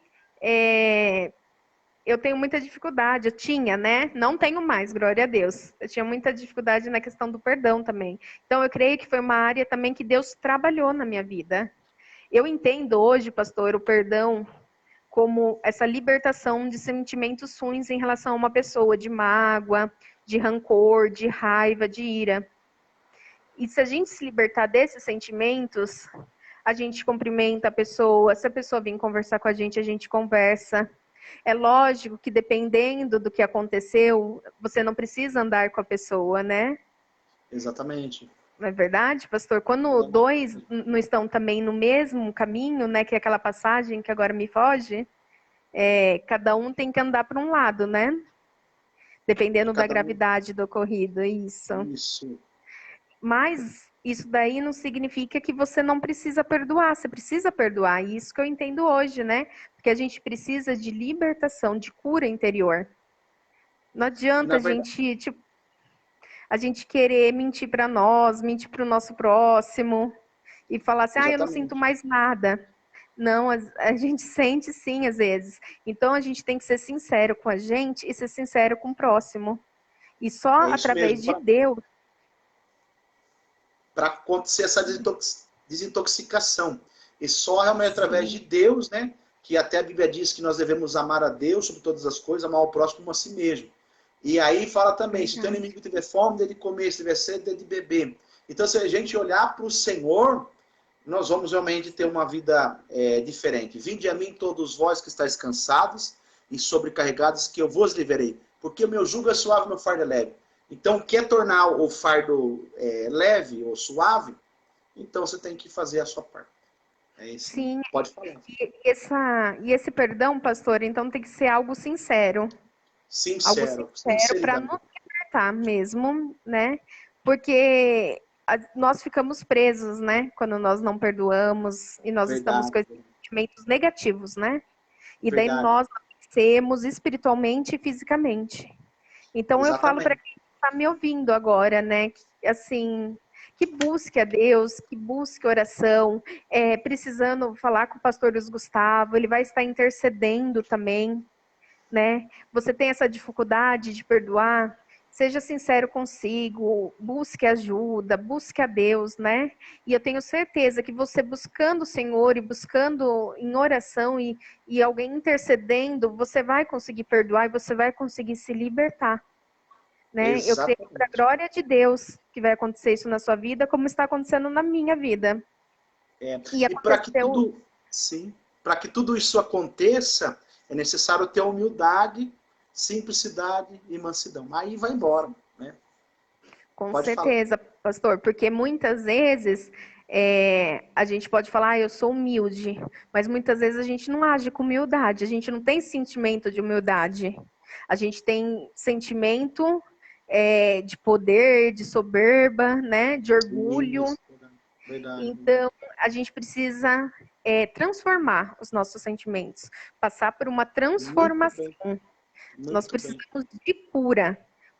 B: eu tenho muita dificuldade, eu tinha, né? Não tenho mais, glória a Deus. Eu tinha muita dificuldade na questão do perdão também. Então, eu creio que foi uma área também que Deus trabalhou na minha vida. Eu entendo hoje, pastor, o perdão como essa libertação de sentimentos ruins em relação a uma pessoa, de mágoa, de rancor, de raiva, de ira. E se a gente se libertar desses sentimentos, a gente cumprimenta a pessoa, se a pessoa vir conversar com a gente conversa. É lógico que dependendo do que aconteceu, você não precisa andar com a pessoa, né?
A: Exatamente.
B: Não é verdade, pastor? Quando dois não estão também no mesmo caminho, né? Que é aquela passagem que agora me foge, cada um tem que andar para um lado, né? Dependendo da
A: Cada um.
B: gravidade do ocorrido, isso.
A: Isso.
B: Mas isso daí não significa que você não precisa perdoar, você precisa perdoar, e isso que eu entendo hoje, né? Porque a gente precisa de libertação, de cura interior. Não
A: E
B: adianta
A: na verdade,
B: a gente querer mentir para nós, mentir para o nosso próximo, e falar assim, eu não sinto
A: exatamente.
B: mais nada. Não, a gente sente sim, às vezes. Então, a gente tem que ser sincero com a gente e ser sincero com o próximo. E só
A: É isso
B: através
A: mesmo.
B: de Deus.
A: Para acontecer essa desintoxicação. E só realmente através de
B: Sim,
A: Deus, né? Que até a Bíblia diz que nós devemos amar a Deus sobre todas as coisas, amar o próximo como a si mesmo. E aí fala também, se o teu
B: verdade.
A: inimigo tiver fome, dele comer, se tiver sede, dele beber. Então, se a gente olhar para o Senhor, nós vamos realmente ter uma vida diferente. Vinde a mim todos vós que estáis cansados e sobrecarregados, que eu vos liberei. Porque o meu jugo é suave, o meu fardo é leve. Então, quer tornar o fardo leve ou suave? Então, você tem que fazer a sua parte. É isso.
B: Sim,
A: Pode falar.
B: e esse perdão, pastor, então tem que ser algo sincero. Algo
A: Sincero,
B: sincero para
A: sinceridade.
B: nos libertar mesmo, né? Porque nós ficamos presos, né? Quando nós não perdoamos e nós estamos com
A: Verdade.
B: esses sentimentos negativos, né? E daí
A: Verdade.
B: nós adoecemos espiritualmente e fisicamente. Então eu falo para
A: Exatamente.
B: quem está me ouvindo agora, né, que, assim, que busque a Deus, que busque oração, precisando falar com o pastor Luiz Gustavo, ele vai estar intercedendo também, né? Você tem essa dificuldade de perdoar? Seja sincero consigo, busque ajuda, busque a Deus, né? E eu tenho certeza que você buscando o Senhor e buscando em oração e alguém intercedendo, você vai conseguir perdoar e você vai conseguir se libertar, né? Eu creio para a
A: Exatamente.
B: glória de Deus que vai acontecer isso na sua vida, como está acontecendo na minha vida.
A: É.
B: E
A: E para que
B: aconteceu.
A: tudo, sim, para que tudo isso aconteça, é necessário ter humildade, simplicidade e mansidão. Aí vai embora, né?
B: Com
A: Pode falar.
B: certeza, pastor, porque muitas vezes a gente pode falar, eu sou humilde, mas muitas vezes a gente não age com humildade, a gente não tem sentimento de humildade, a gente tem sentimento de poder, de soberba, né, de orgulho.
A: Isso, verdade, verdade.
B: Então, a gente precisa transformar os nossos sentimentos, passar por uma
A: Muito
B: transformação.
A: bem,
B: Nós
A: muito bem.
B: precisamos de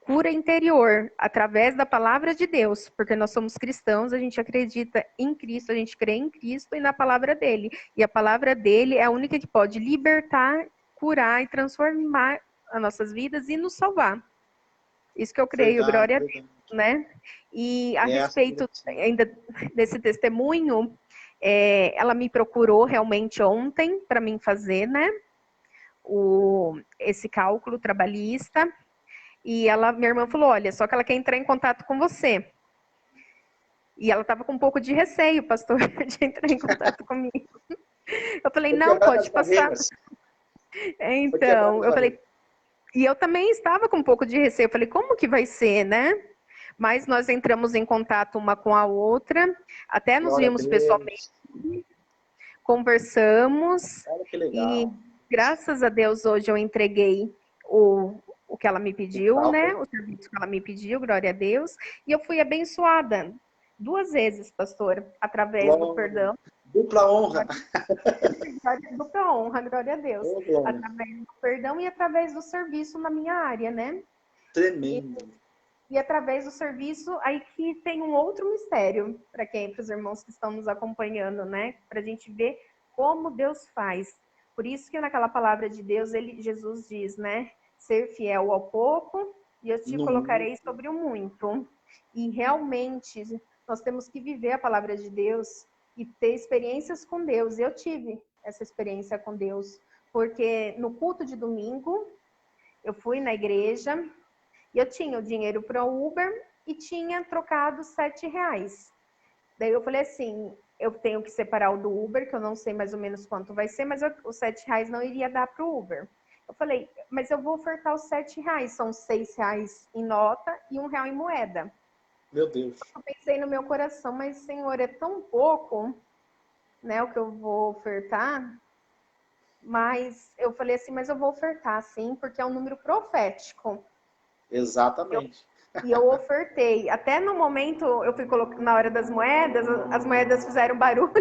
B: cura interior, através da palavra de Deus, porque nós somos cristãos, a gente acredita em Cristo, a gente crê em Cristo e na palavra dele. E a palavra dele é a única que pode libertar, curar e transformar as nossas vidas e nos salvar. Isso que eu creio,
A: Verdade,
B: glória a Deus,
A: verdade.
B: né? E a
A: É assim,
B: respeito ainda desse testemunho, ela me procurou realmente ontem para mim fazer, né? Esse cálculo trabalhista. E minha irmã falou, olha, só que ela quer entrar em contato com você. E ela estava com um pouco de receio, pastor, de entrar em contato comigo. Eu falei,
A: foi
B: não,
A: quebrado
B: pode
A: as
B: passar.
A: barreiras. Foi quebrado
B: Então,
A: as
B: eu falei,
A: barreiras.
B: e eu também estava com um pouco de receio. Eu falei, como que vai ser, né? Mas nós entramos em contato uma com a outra, até nos
A: Glória a
B: vimos pessoalmente,
A: Deus.
B: conversamos,
A: Olha que
B: e
A: legal.
B: graças a Deus hoje eu entreguei o que ela me
A: O
B: pediu, né?
A: cálculo.
B: O serviço que ela me pediu, glória a Deus. E eu fui abençoada 2 vezes, pastor, através do
A: Glória.
B: perdão.
A: Dupla honra.
B: Dupla honra, glória a Deus.
A: Oh, glória.
B: Através do perdão e através do serviço na minha área, né? E,
A: Tremendo.
B: e através do serviço, aí que tem um outro mistério para os irmãos que estão nos acompanhando, né? Para a gente ver como Deus faz. Por isso que naquela palavra de Deus, Jesus diz, né? Ser fiel ao pouco e eu te
A: No
B: colocarei
A: muito.
B: sobre o muito. E realmente nós temos que viver a palavra de Deus e ter experiências com Deus. Eu tive essa experiência com Deus, porque no culto de domingo eu fui na igreja e eu tinha o dinheiro para o Uber e tinha trocado R$ 7. Daí eu falei assim, eu tenho que separar o do Uber, que eu não sei mais ou menos quanto vai ser, mas os R$ 7 não iria dar para o Uber. Eu falei, mas eu vou ofertar os R$ 7, são R$ 6 em nota e R$ 1 em moeda.
A: Meu Deus.
B: Eu pensei no meu coração, mas Senhor, é tão pouco, né, o que eu vou ofertar. Mas eu falei assim, mas eu vou ofertar sim, porque é um número profético.
A: Exatamente.
B: E eu ofertei. Até no momento, eu fui colocando na hora das moedas, as moedas fizeram barulho.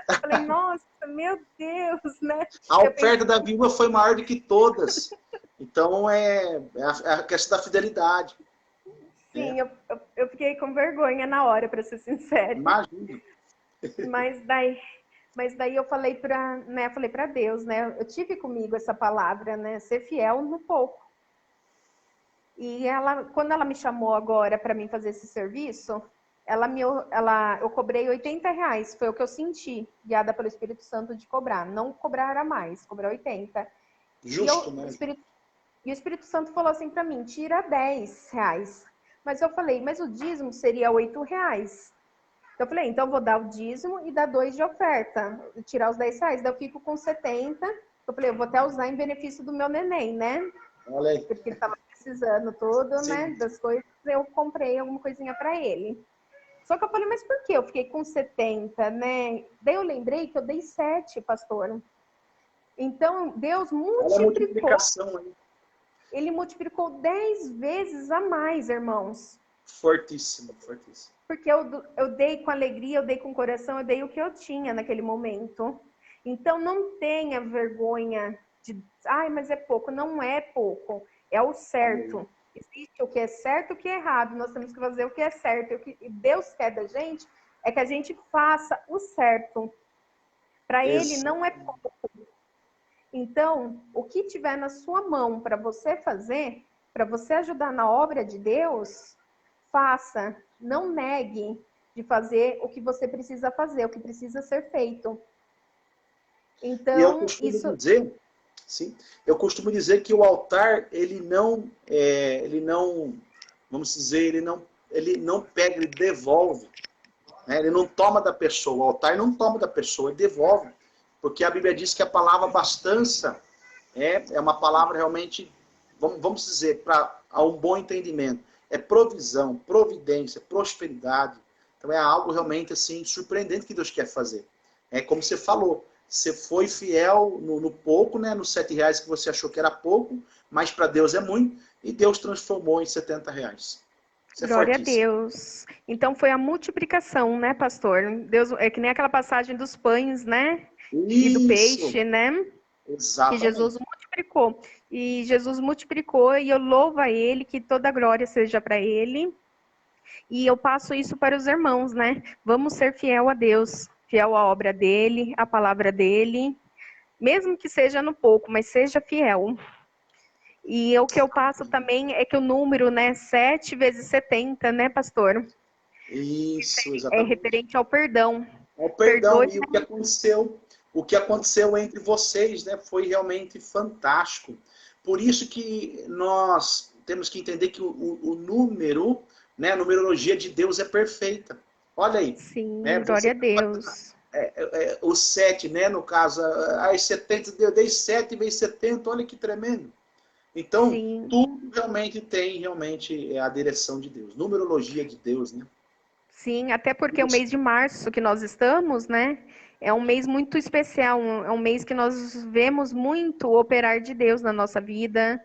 B: Eu falei, nossa, meu Deus, né?
A: A
B: Eu pensei,
A: oferta da viúva foi maior do que todas. Então é a questão da fidelidade. Né?
B: sim, eu fiquei com vergonha na hora, para ser sincera.
A: Imagina.
B: Mas daí eu falei para Deus, né? Eu tive comigo essa palavra, né? Ser fiel no pouco. E quando ela me chamou agora para mim fazer esse serviço, eu cobrei R$ 80, foi o que eu senti, guiada pelo Espírito Santo de cobrar. Não cobrar a mais, cobrar 80. E,
A: Justo, né?
B: o Espírito Santo falou assim para mim, tira R$ 10. Mas eu falei, mas o dízimo seria R$ 8. Eu falei, então eu vou dar o dízimo e dar 2 de oferta, tirar os R$ 10. Daí eu fico com 70. Eu falei, eu vou até usar em benefício do meu neném, né?
A: Olha aí.
B: Porque ele estava precisando tudo, né,
A: Sim.
B: das coisas, eu comprei alguma coisinha para ele. Só que eu falei, mas por que eu fiquei com 70, né? Daí eu lembrei que eu dei 7, pastor. Então, Deus
A: Olha a
B: multiplicou,
A: multiplicação aí.
B: ele multiplicou 10 vezes a mais, irmãos.
A: Fortíssimo, fortíssimo.
B: Porque eu dei com alegria, eu dei com coração, eu dei o que eu tinha naquele momento. Então, não tenha vergonha de, ai, mas é pouco. Não é pouco, é o certo. Existe o que é certo e o que é errado. Nós temos que fazer o que é certo. E o que Deus quer da gente é que a gente faça o certo. Para Ele não é pouco. Então, o que tiver na sua mão para você fazer, para você ajudar na obra de Deus, faça. Não negue de fazer o que você precisa fazer, o que precisa ser feito.
C: E eu
B: Então,
C: costumo
B: isso...
C: dizer, sim, eu costumo dizer que o altar, vamos dizer, ele não pega, ele devolve. Né? Ele não toma da pessoa, o altar não toma da pessoa, ele devolve. Porque a Bíblia diz que a palavra abastança é uma palavra realmente, vamos dizer, para um bom entendimento. É provisão, providência, prosperidade. Então é algo realmente assim surpreendente que Deus quer fazer. É como você falou, você foi fiel no pouco, né, nos R$7 que você achou que era pouco, mas para Deus é muito, e Deus transformou em R$70. Isso é
B: Glória a
C: fortíssimo.
B: Deus. Então foi a multiplicação, né, pastor? Deus, é que nem aquela passagem dos pães, né? E do
C: Isso,
B: peixe, né? Que Jesus
C: exatamente.
B: multiplicou. E Jesus multiplicou e eu louvo a Ele, que toda a glória seja para Ele. E eu passo isso para os irmãos, né? Vamos ser fiel a Deus, fiel à obra dEle, à palavra dEle. Mesmo que seja no pouco, mas seja fiel. E o que eu passo também é que o número, né, 7 vezes 70, né, pastor?
C: Isso,
B: É
C: exatamente.
B: referente ao perdão.
C: Ao perdão.
B: Perdoe.
C: E o que aconteceu entre vocês, né, foi realmente fantástico. Por isso que nós temos que entender que o número, né, a numerologia de Deus é perfeita. Olha aí, né,
B: Sim, glória
C: você
B: a Deus.
C: o 7, né, no caso, as 70, eu dei 7 vezes 70, olha que tremendo. Então,
B: Sim,
C: tudo realmente tem a direção de Deus, numerologia de Deus, né?
B: sim, até porque o mês de março que nós estamos, né, é um mês muito especial, é um mês que nós vemos muito o operar de Deus na nossa vida.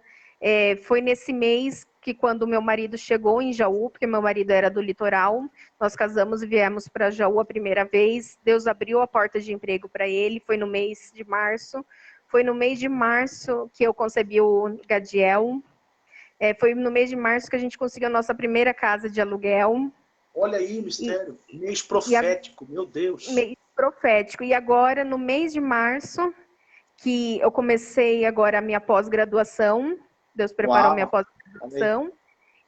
B: Foi nesse mês que quando meu marido chegou em Jaú, porque meu marido era do litoral, nós casamos e viemos para Jaú a primeira vez, Deus abriu a porta de emprego para ele, foi no mês de março. Foi no mês de março que eu concebi o Gadiel. Foi no mês de março que a gente conseguiu a nossa primeira casa de aluguel.
C: Olha aí,
B: E,
C: mistério, mês
B: e a,
C: profético, meu Deus.
B: mês profético. E agora, no mês de março, que eu comecei agora a minha pós-graduação, Deus preparou minha
C: Uau, olha aí.
B: pós-graduação,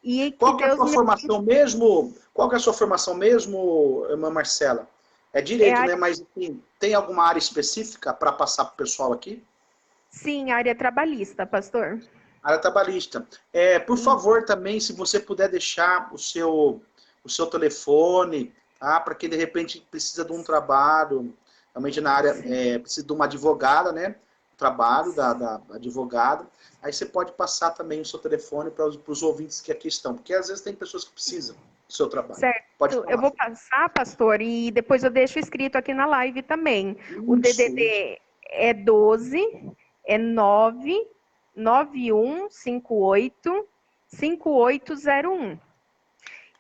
B: e que
C: Qual que é a
B: Deus
C: sua
B: me...
C: formação mesmo? Qual que é a sua formação mesmo, irmã Marcela? É
B: É
C: direito, né?
B: área,
C: Mas assim, tem alguma área específica para passar para o pessoal aqui?
B: sim, área trabalhista, pastor.
C: Área trabalhista. Por
B: E,
C: favor, também, se você puder deixar o seu telefone, tá? Para quem de repente precisa de um trabalho, realmente na área,
B: sim,
C: precisa de uma advogada, né? O trabalho da advogada. Aí você pode passar também o seu telefone para os ouvintes que aqui estão, porque às vezes tem pessoas que precisam do seu trabalho.
B: certo.
C: Pode
B: Eu
C: falar.
B: vou passar, pastor, e depois eu deixo escrito aqui na live também. O
C: Isso.
B: DDD é 12, é 9, 9158 5801.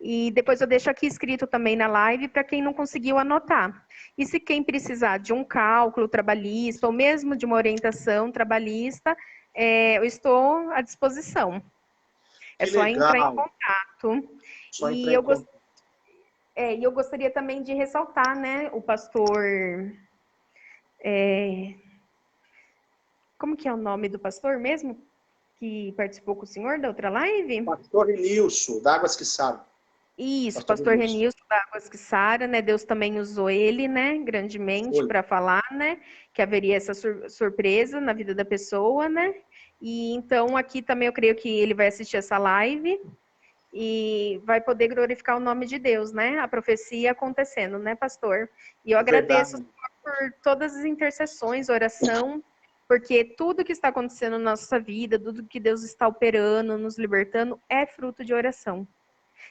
B: E depois eu deixo aqui escrito também na live para quem não conseguiu anotar. E se quem precisar de um cálculo trabalhista ou mesmo de uma orientação trabalhista, eu estou à disposição. É
C: Que
B: só entrar em
C: legal.
B: contato.
C: Só
B: E
C: entrar em
B: eu,
C: contato.
B: eu gostaria também de ressaltar, né, o pastor... como que é o nome do pastor mesmo? Que participou com o senhor da outra live?
C: Pastor Nilson, da Águas que Sabem.
B: Isso,
C: Pastor
B: pastor
C: Nilson.
B: Renilson da Águas que Sara, né? Deus também usou ele, né, grandemente
C: Foi.
B: para falar, né, que haveria essa surpresa na vida da pessoa, né? E então aqui também eu creio que ele vai assistir essa live e vai poder glorificar o nome de Deus, né? A profecia acontecendo, né, pastor? E eu
C: É
B: agradeço
C: verdade.
B: por todas as intercessões, oração, porque tudo que está acontecendo na nossa vida, tudo que Deus está operando, nos libertando, é fruto de oração.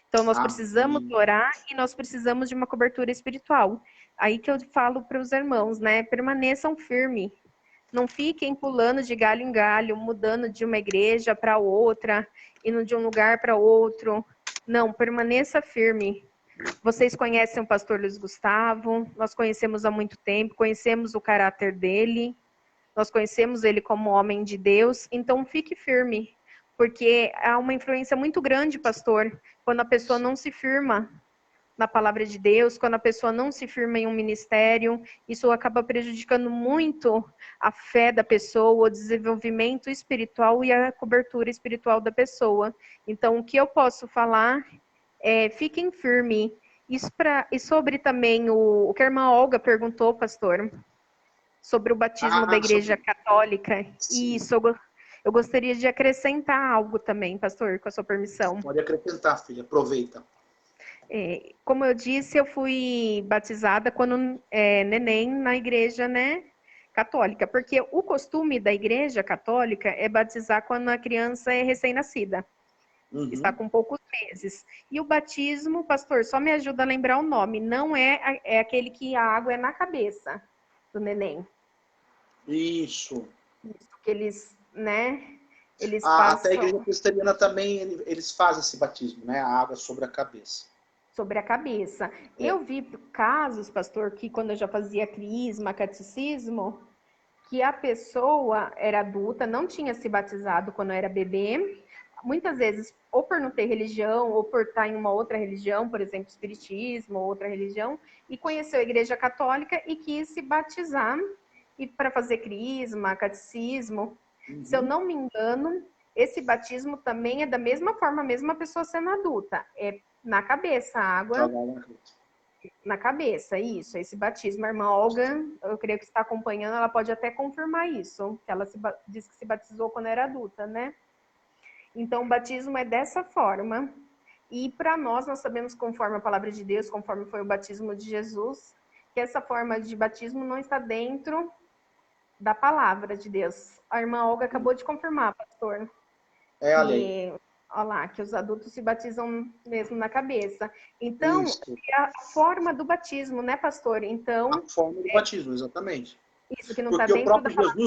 B: Então, nós precisamos
C: Amém.
B: orar e nós precisamos de uma cobertura espiritual. Aí que eu falo para os irmãos, né? Permaneçam firmes. Não fiquem pulando de galho em galho, mudando de uma igreja para outra, indo de um lugar para outro. Não, permaneça firme. Vocês conhecem o pastor Luiz Gustavo, nós conhecemos há muito tempo, conhecemos o caráter dele, nós conhecemos ele como homem de Deus, então fique firme, porque há uma influência muito grande, pastor, quando a pessoa não se firma na palavra de Deus, quando a pessoa não se firma em um ministério, isso acaba prejudicando muito a fé da pessoa, o desenvolvimento espiritual e a cobertura espiritual da pessoa. Então, o que eu posso falar é, fiquem firmes. E sobre também o que a irmã Olga perguntou, pastor, sobre o batismo da Igreja Católica.
C: Sim.
B: Isso, eu gostaria de acrescentar algo também, pastor, com a sua permissão.
C: Pode acrescentar, filha, aproveita.
B: Como eu disse, eu fui batizada quando neném na igreja, né, católica, porque o costume da Igreja Católica é batizar quando a criança é recém-nascida. Está com poucos meses. E o batismo, pastor, só me ajuda a lembrar o nome, não é aquele que a água é na cabeça do neném.
C: Isso.
B: Isso que eles, né, eles
C: Até a
B: passam
C: igreja presbiteriana também, eles fazem esse batismo, né? A água sobre a cabeça.
B: sobre a cabeça. Eu vi casos, pastor, que quando eu já fazia crisma, catecismo, que a pessoa era adulta, não tinha se batizado quando era bebê, muitas vezes, ou por não ter religião, ou por estar em uma outra religião, por exemplo, espiritismo, ou outra religião, e conheceu a Igreja Católica e quis se batizar e para fazer crisma, catecismo. Se eu não me engano, esse batismo também é da mesma forma, mesmo a pessoa sendo adulta, é na cabeça, a água na cabeça, isso, esse batismo. A irmã Olga, eu creio que está acompanhando, ela pode até confirmar isso, que ela disse que se batizou quando era adulta, né? Então, o batismo é dessa forma. E para nós sabemos, conforme a palavra de Deus, conforme foi o batismo de Jesus, que essa forma de batismo não está dentro da palavra de Deus. A irmã Olga acabou de confirmar, pastor.
C: É a lei.
B: Olha lá, que os adultos se batizam mesmo na cabeça. Então,
C: Isso.
B: é a forma do batismo, né, pastor? Então,
C: A forma do batismo, exatamente.
B: isso que não está
C: Porque
B: dentro da palavra.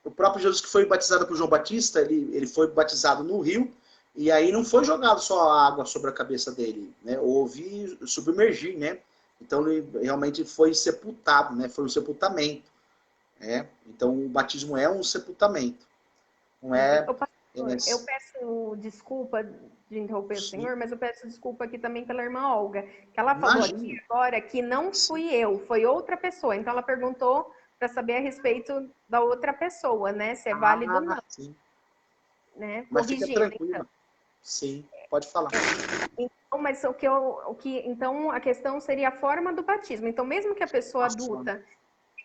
C: o próprio Jesus que foi batizado por João Batista, ele foi batizado no rio, e aí não foi jogado só a água sobre a cabeça dele, né? Houve submergir, né? Então ele realmente foi sepultado, né? Foi um sepultamento, né? Então o batismo é um sepultamento, não é?
B: Pastor, eu peço desculpa de interromper o senhor, mas eu peço desculpa aqui também pela irmã Olga, que ela falou aqui agora que não fui eu, foi outra pessoa. Então ela perguntou para saber a respeito da outra pessoa, né? Se é válido ou não.
C: Sim.
B: Né?
C: Mas fica tranquila.
B: Então.
C: Sim, pode falar.
B: Então, mas então a questão seria a forma do batismo. Então, mesmo que a pessoa adulta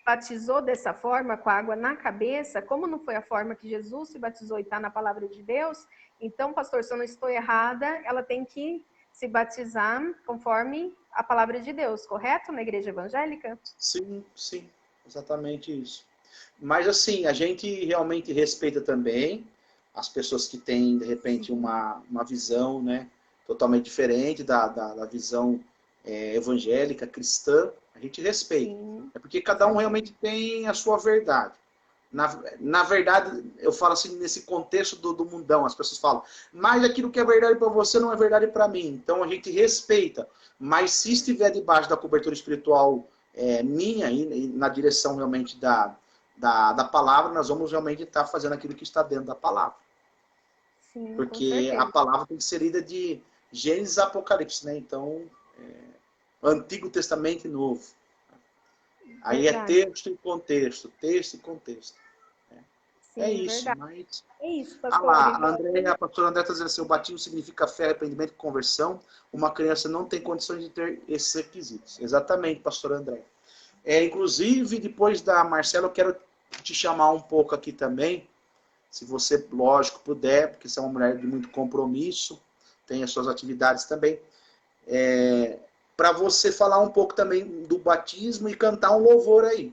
B: batizou dessa forma, com a água na cabeça, como não foi a forma que Jesus se batizou e está na palavra de Deus, então, pastor, se eu não estou errada, ela tem que se batizar conforme a palavra de Deus, correto? Na igreja evangélica?
C: Sim, sim, exatamente isso. Mas assim, a gente realmente respeita também as pessoas que têm, de repente, uma visão, né, totalmente diferente da visão evangélica, cristã, a gente respeita. Sim. É porque cada um realmente tem a sua verdade. Na verdade, eu falo assim, nesse contexto do mundão, as pessoas falam, mas aquilo que é verdade para você não é verdade para mim. Então a gente respeita. Mas se estiver debaixo da cobertura espiritual minha, e na direção realmente da palavra, nós vamos realmente estar fazendo aquilo que está dentro da palavra. Sim, porque a palavra tem que ser lida de Gênesis a Apocalipse, né? Então, Antigo Testamento e Novo. Aí verdade. É texto e contexto, texto e contexto. Sim, é isso, verdade. Mas...
B: É isso, pastor.
C: A pastora André está dizendo assim, o batismo significa fé, arrependimento e conversão. Uma criança não tem condições de ter esses requisitos. Exatamente, pastor André. Inclusive, depois da Marcela, eu quero te chamar um pouco aqui também, se você, lógico, puder, porque você é uma mulher de muito compromisso, tem as suas atividades também, para você falar um pouco também do batismo e cantar um louvor aí,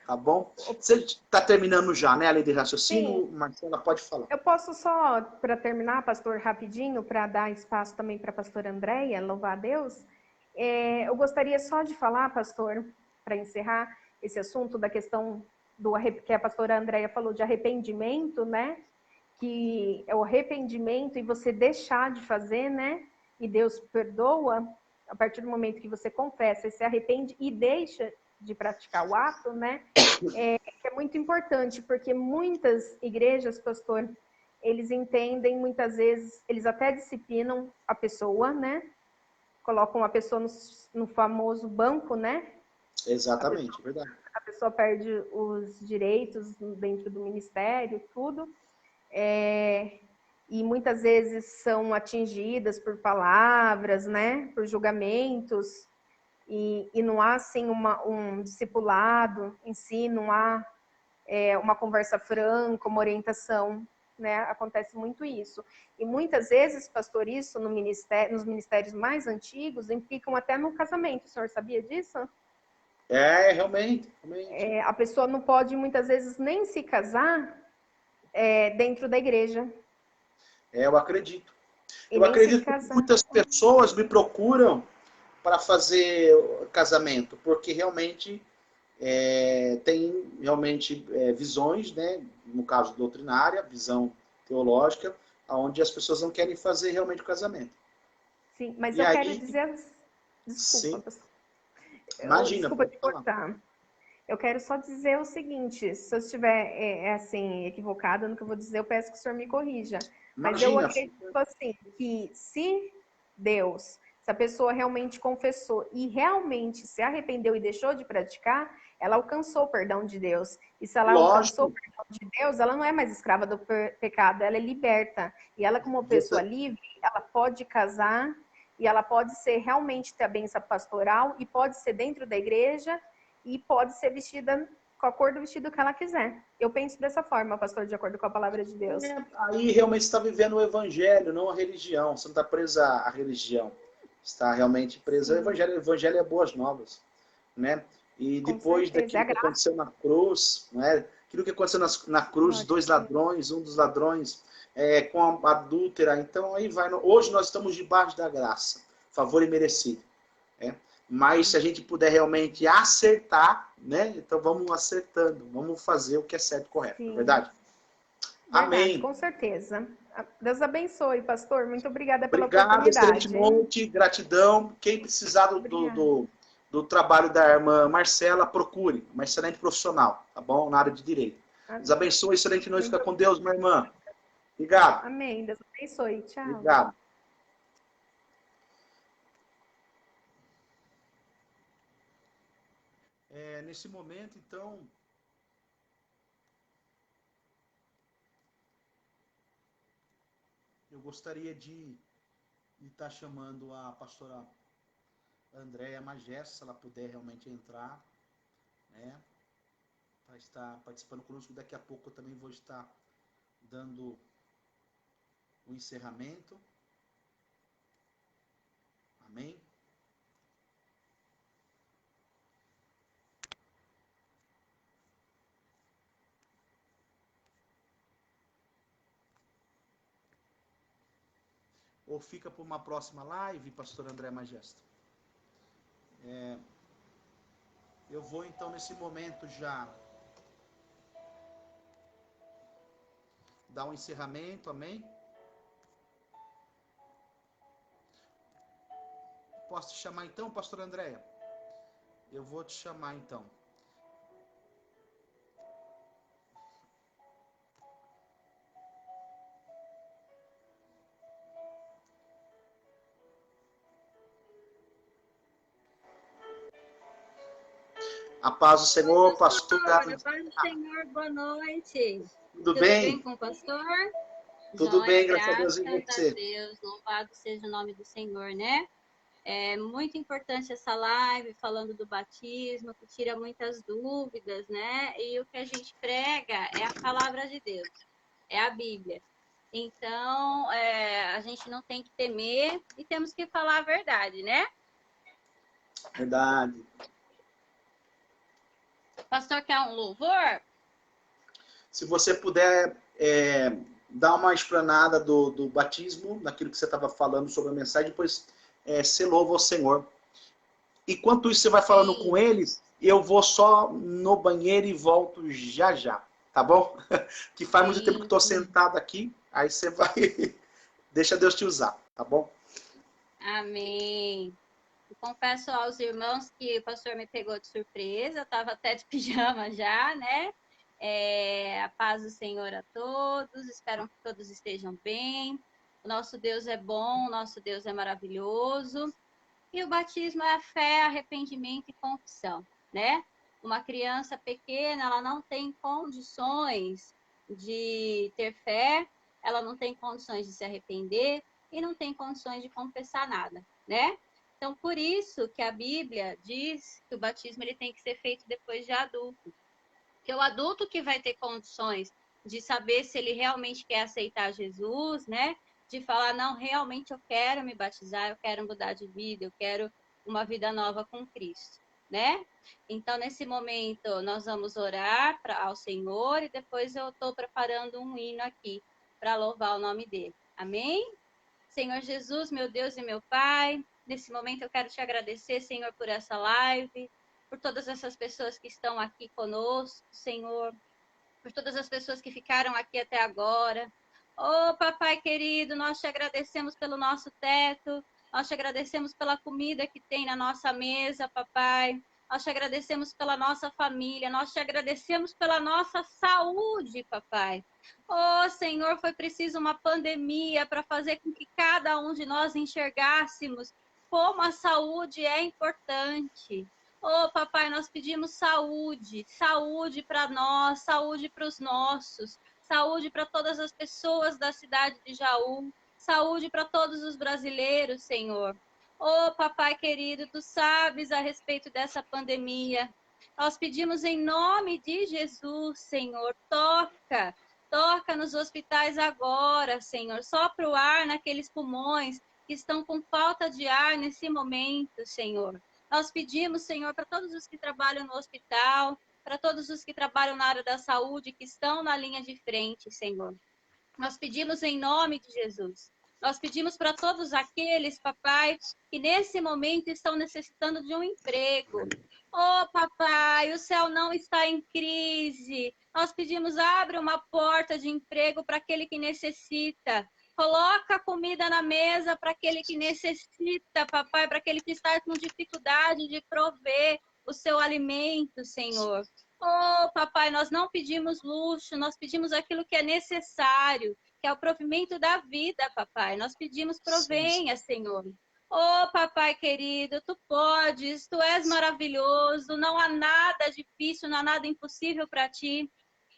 C: tá bom? Você está terminando já, né, a lei de raciocínio? Sim. Marcela, pode falar.
B: Eu posso só, para terminar, pastor, rapidinho, para dar espaço também para a pastora Andréia, louvar a Deus, eu gostaria só de falar, pastor, para encerrar esse assunto da questão que a pastora Andréia falou de arrependimento, né? Que é o arrependimento e você deixar de fazer, né? E Deus perdoa. a partir do momento que você confessa e se arrepende e deixa de praticar o ato, né, é muito importante, porque muitas igrejas, pastor, eles entendem, muitas vezes, eles até disciplinam a pessoa, né, colocam a pessoa no famoso banco, né?
C: Exatamente, verdade.
B: A pessoa perde os direitos dentro do ministério, tudo. E muitas vezes são atingidas por palavras, né? Por julgamentos. E não há, assim, um discipulado em si, não há uma conversa franca, uma orientação, né? Acontece muito isso. E muitas vezes, pastor, isso no nos ministérios mais antigos implicam até no casamento. O senhor sabia disso?
C: Realmente.
B: A pessoa não pode, muitas vezes, nem se casar dentro da igreja.
C: Eu acredito.
B: E
C: Eu
B: nem se
C: acredito que
B: casar.
C: muitas pessoas me procuram para fazer casamento, porque realmente tem realmente visões, né? No caso doutrinária, visão teológica, onde as pessoas não querem fazer realmente o casamento.
B: Sim, mas
C: E
B: eu
C: aí,
B: quero dizer... Desculpa,
C: sim,
B: pastor.
C: imagina,
B: Desculpa
C: pode
B: te
C: falar.
B: cortar. Eu quero só dizer o seguinte, se eu estiver assim, equivocada no que eu vou dizer, eu peço que o senhor me corrija. Mas eu
C: Imagina,
B: acredito assim, que se Deus, se a pessoa realmente confessou e realmente se arrependeu e deixou de praticar, ela alcançou o perdão de Deus. E se ela alcançou o
C: lógico,
B: perdão de Deus, ela não é mais escrava do pecado, ela é liberta. E ela, como pessoa livre, ela pode casar e ela pode ser realmente ter a bênção pastoral e pode ser dentro da igreja e pode ser vestida com a cor do vestido que ela quiser. Eu penso dessa forma, pastor, de acordo com a palavra de Deus.
C: Aí realmente está vivendo o evangelho, não a religião. Você não está presa à religião. Está realmente presa ao evangelho. O evangelho é boas novas, né? E depois daquilo que aconteceu na cruz, né? Aquilo que aconteceu na cruz, dois ladrões, um dos ladrões com a adúltera. Então aí vai. Hoje nós estamos debaixo da graça, favor imerecido. Mas se a gente puder realmente acertar, né? Então vamos acertando, vamos fazer o que é certo e correto, não é verdade? Amém.
B: Com certeza. Deus abençoe, pastor. Muito obrigada pela
C: Obrigado,
B: oportunidade.
C: excelente noite, gratidão. Quem precisar do trabalho da irmã Marcela, procure. Uma excelente profissional, tá bom? Na área de direito. Deus abençoe, excelente noite. Fica com Deus, minha irmã. Obrigado.
B: Amém. Deus abençoe. Tchau.
C: Obrigado. Nesse momento, então, eu gostaria de estar chamando a pastora Andréia Magés, se ela puder realmente entrar, né, para estar participando conosco. Daqui a pouco eu também vou estar dando o encerramento. Amém? Ou fica por uma próxima live, pastor André Magesto? Eu vou então nesse momento já dar um encerramento, amém? Posso te chamar então, pastor Andréia? Eu vou te chamar então. A paz do Senhor, pastor.
D: A paz do Senhor, boa noite.
C: Tudo bem?
D: Com o pastor?
C: Tudo bem, graças a Deus. E você?
D: A Deus, louvado seja o nome do Senhor, né? É muito importante essa live falando do batismo, que tira muitas dúvidas, né? E o que a gente prega é a palavra de Deus, é a Bíblia. Então, a gente não tem que temer e temos que falar a verdade, né?
C: Verdade.
D: Pastor, quer um louvor?
C: Se você puder dar uma explanada do batismo, daquilo que você estava falando sobre a mensagem, depois você louva ao Senhor. Enquanto isso você vai falando com eles, eu vou só no banheiro e volto já já, tá bom? Que faz muito tempo que estou sentado aqui, aí você vai... Deixa Deus te usar, tá bom?
D: Amém. confesso aos irmãos que o pastor me pegou de surpresa, eu estava até de pijama já, né? A paz do Senhor a todos, espero que todos estejam bem. O nosso Deus é bom, o nosso Deus é maravilhoso. E o batismo é a fé, arrependimento e confissão, né? Uma criança pequena, ela não tem condições de ter fé, ela não tem condições de se arrepender e não tem condições de confessar nada, né? Então, por isso que a Bíblia diz que o batismo ele tem que ser feito depois de adulto. Porque o adulto que vai ter condições de saber se ele realmente quer aceitar Jesus, né? De falar, não, realmente eu quero me batizar, eu quero mudar de vida, eu quero uma vida nova com Cristo, né? Então, nesse momento, nós vamos orar ao Senhor e depois eu estou preparando um hino aqui para louvar o nome dele. Amém? Senhor Jesus, meu Deus e meu Pai, nesse momento eu quero te agradecer, Senhor, por essa live, por todas essas pessoas que estão aqui conosco, Senhor, por todas as pessoas que ficaram aqui até agora. Oh, papai querido, nós te agradecemos pelo nosso teto, nós te agradecemos pela comida que tem na nossa mesa, papai. Nós te agradecemos pela nossa família, nós te agradecemos pela nossa saúde, papai. Oh, Senhor, foi preciso uma pandemia para fazer com que cada um de nós enxergássemos como a saúde é importante. Oh, papai, nós pedimos saúde, saúde para nós, saúde para os nossos, saúde para todas as pessoas da cidade de Jaú, saúde para todos os brasileiros, Senhor. Oh, papai querido, tu sabes a respeito dessa pandemia. Nós pedimos em nome de Jesus, Senhor, toca nos hospitais agora, Senhor. Sopra o ar naqueles pulmões que estão com falta de ar nesse momento, Senhor. Nós pedimos, Senhor, para todos os que trabalham no hospital, para todos os que trabalham na área da saúde, que estão na linha de frente, Senhor. Nós pedimos em nome de Jesus. Nós pedimos para todos aqueles, papai, que nesse momento estão necessitando de um emprego. Oh, papai, o céu não está em crise. Nós pedimos, abre uma porta de emprego para aquele que necessita. Coloca comida na mesa para aquele que necessita, papai, para aquele que está com dificuldade de prover o seu alimento, Senhor. Oh, papai, nós não pedimos luxo, nós pedimos aquilo que é necessário, que é o provimento da vida, papai. Nós pedimos, provenha, Senhor. Oh, papai querido, tu podes, tu és maravilhoso, não há nada difícil, não há nada impossível para ti.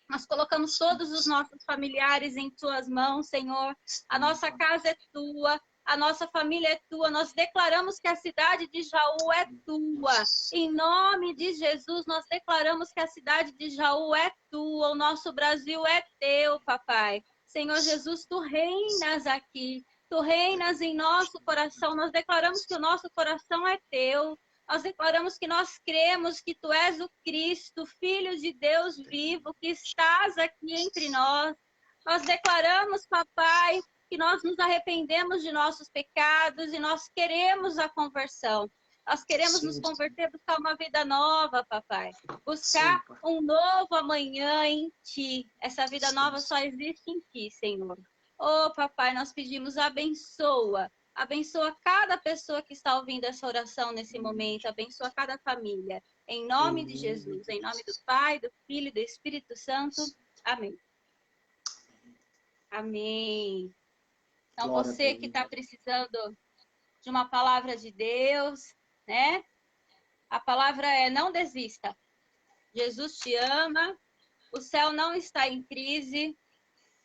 D: Nós colocamos todos os nossos familiares em tuas mãos, Senhor. A nossa casa é tua, a nossa família é tua. Nós declaramos que a cidade de Jaú é tua. Em nome de Jesus, nós declaramos que a cidade de Jaú é tua. O nosso Brasil é teu, papai. Senhor Jesus, tu reinas aqui. Tu reinas em nosso coração. Nós declaramos que o nosso coração é teu. Nós declaramos que nós cremos que tu és o Cristo, Filho de Deus vivo, que estás aqui entre nós. Nós declaramos, papai, que nós nos arrependemos de nossos pecados e nós queremos a conversão. Nós queremos nos converter, buscar uma vida nova, papai. Buscar um novo amanhã em ti. Essa vida nova só existe em ti, Senhor. Oh, papai, nós pedimos, abençoa. Abençoa cada pessoa que está ouvindo essa oração nesse momento. Abençoa cada família. Em nome de Jesus. Em nome do Pai, do Filho e do Espírito Santo. Amém. Amém. Então, você que está precisando de uma palavra de Deus, né? A palavra é: não desista. Jesus te ama. O céu não está em crise.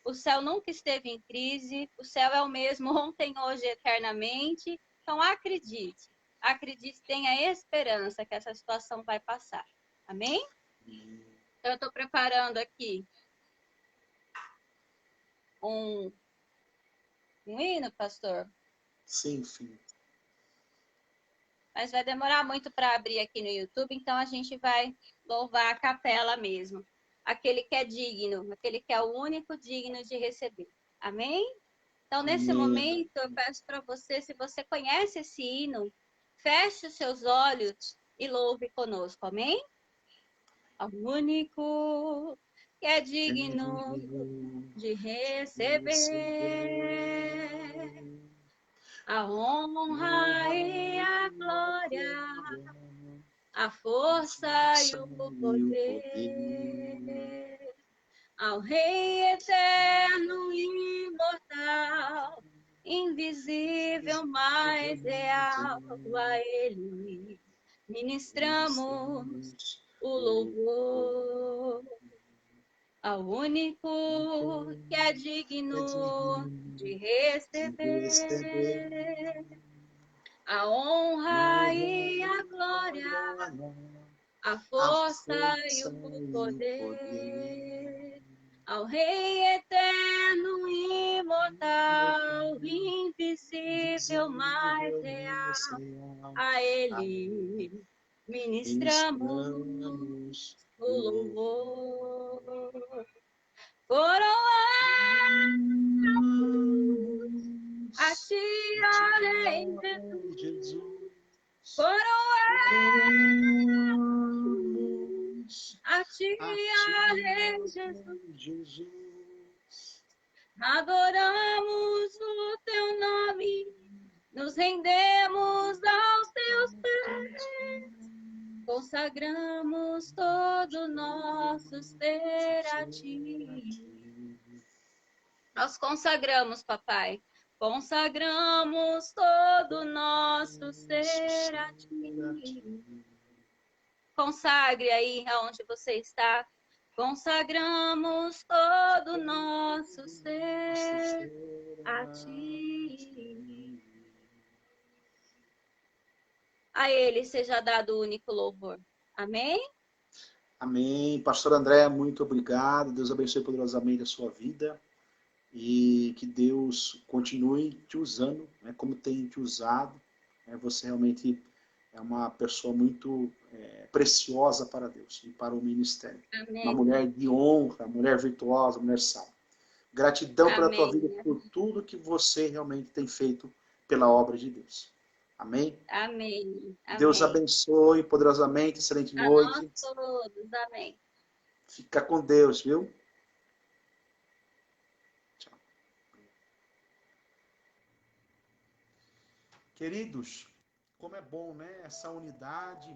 D: O céu nunca esteve em crise. O céu é o mesmo ontem, hoje e eternamente. Então, acredite. Acredite, tenha esperança que essa situação vai passar. Amém? Então, eu estou preparando aqui um hino, pastor?
C: Sim, filho.
D: Mas vai demorar muito para abrir aqui no YouTube, então a gente vai louvar a capela mesmo. Aquele que é digno, aquele que é o único digno de receber. Amém? Então, nesse momento, eu peço para você, se você conhece esse hino, feche os seus olhos e louve conosco. Amém? Ao único que é digno de receber a honra e a glória a força e o poder, ao Rei eterno e imortal, invisível, mas real, a Ele ministramos o louvor. Ao único que é digno de receber a honra e a glória, a força e o poder, ao Rei eterno e imortal, invisível, mas real, a Ele ministramos o louvor. Coroamos a ti, ó Rei Jesus. Coroamos a ti, ó Rei Jesus. Adoramos o teu nome, nos rendemos aos teus pés. Consagramos todo o nosso ser a ti. Nós consagramos, papai. Consagramos todo o nosso ser a ti. Consagre aí aonde você está. Consagramos todo o nosso ser a ti. A Ele seja dado o único louvor. Amém?
C: Amém. Pastor André, muito obrigado. Deus abençoe poderosamente a sua vida. E que Deus continue te usando, né, como tem te usado. Você realmente é uma pessoa muito preciosa para Deus e para o ministério.
D: Amém.
C: Uma mulher de honra, mulher virtuosa, mulher sábia. Gratidão pela tua vida, por tudo que você realmente tem feito pela obra de Deus. Amém?
D: Amém.
C: Deus abençoe poderosamente, excelente noite.
D: A nós todos, amém.
C: Fica com Deus, viu? Tchau. Queridos, como é bom, né? Essa unidade,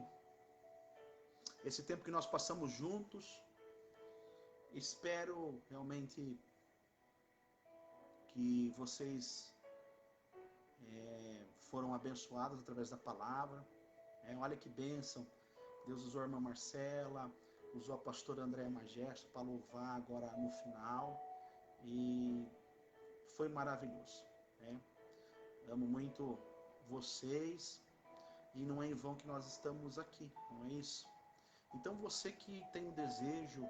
C: esse tempo que nós passamos juntos. Espero realmente que vocês foram abençoados através da palavra. Olha que bênção. Deus usou a irmã Marcela, usou a pastora Andréa Magesto para louvar agora no final. E foi maravilhoso. Amo muito vocês. E não é em vão que nós estamos aqui, não é isso? Então você que tem o desejo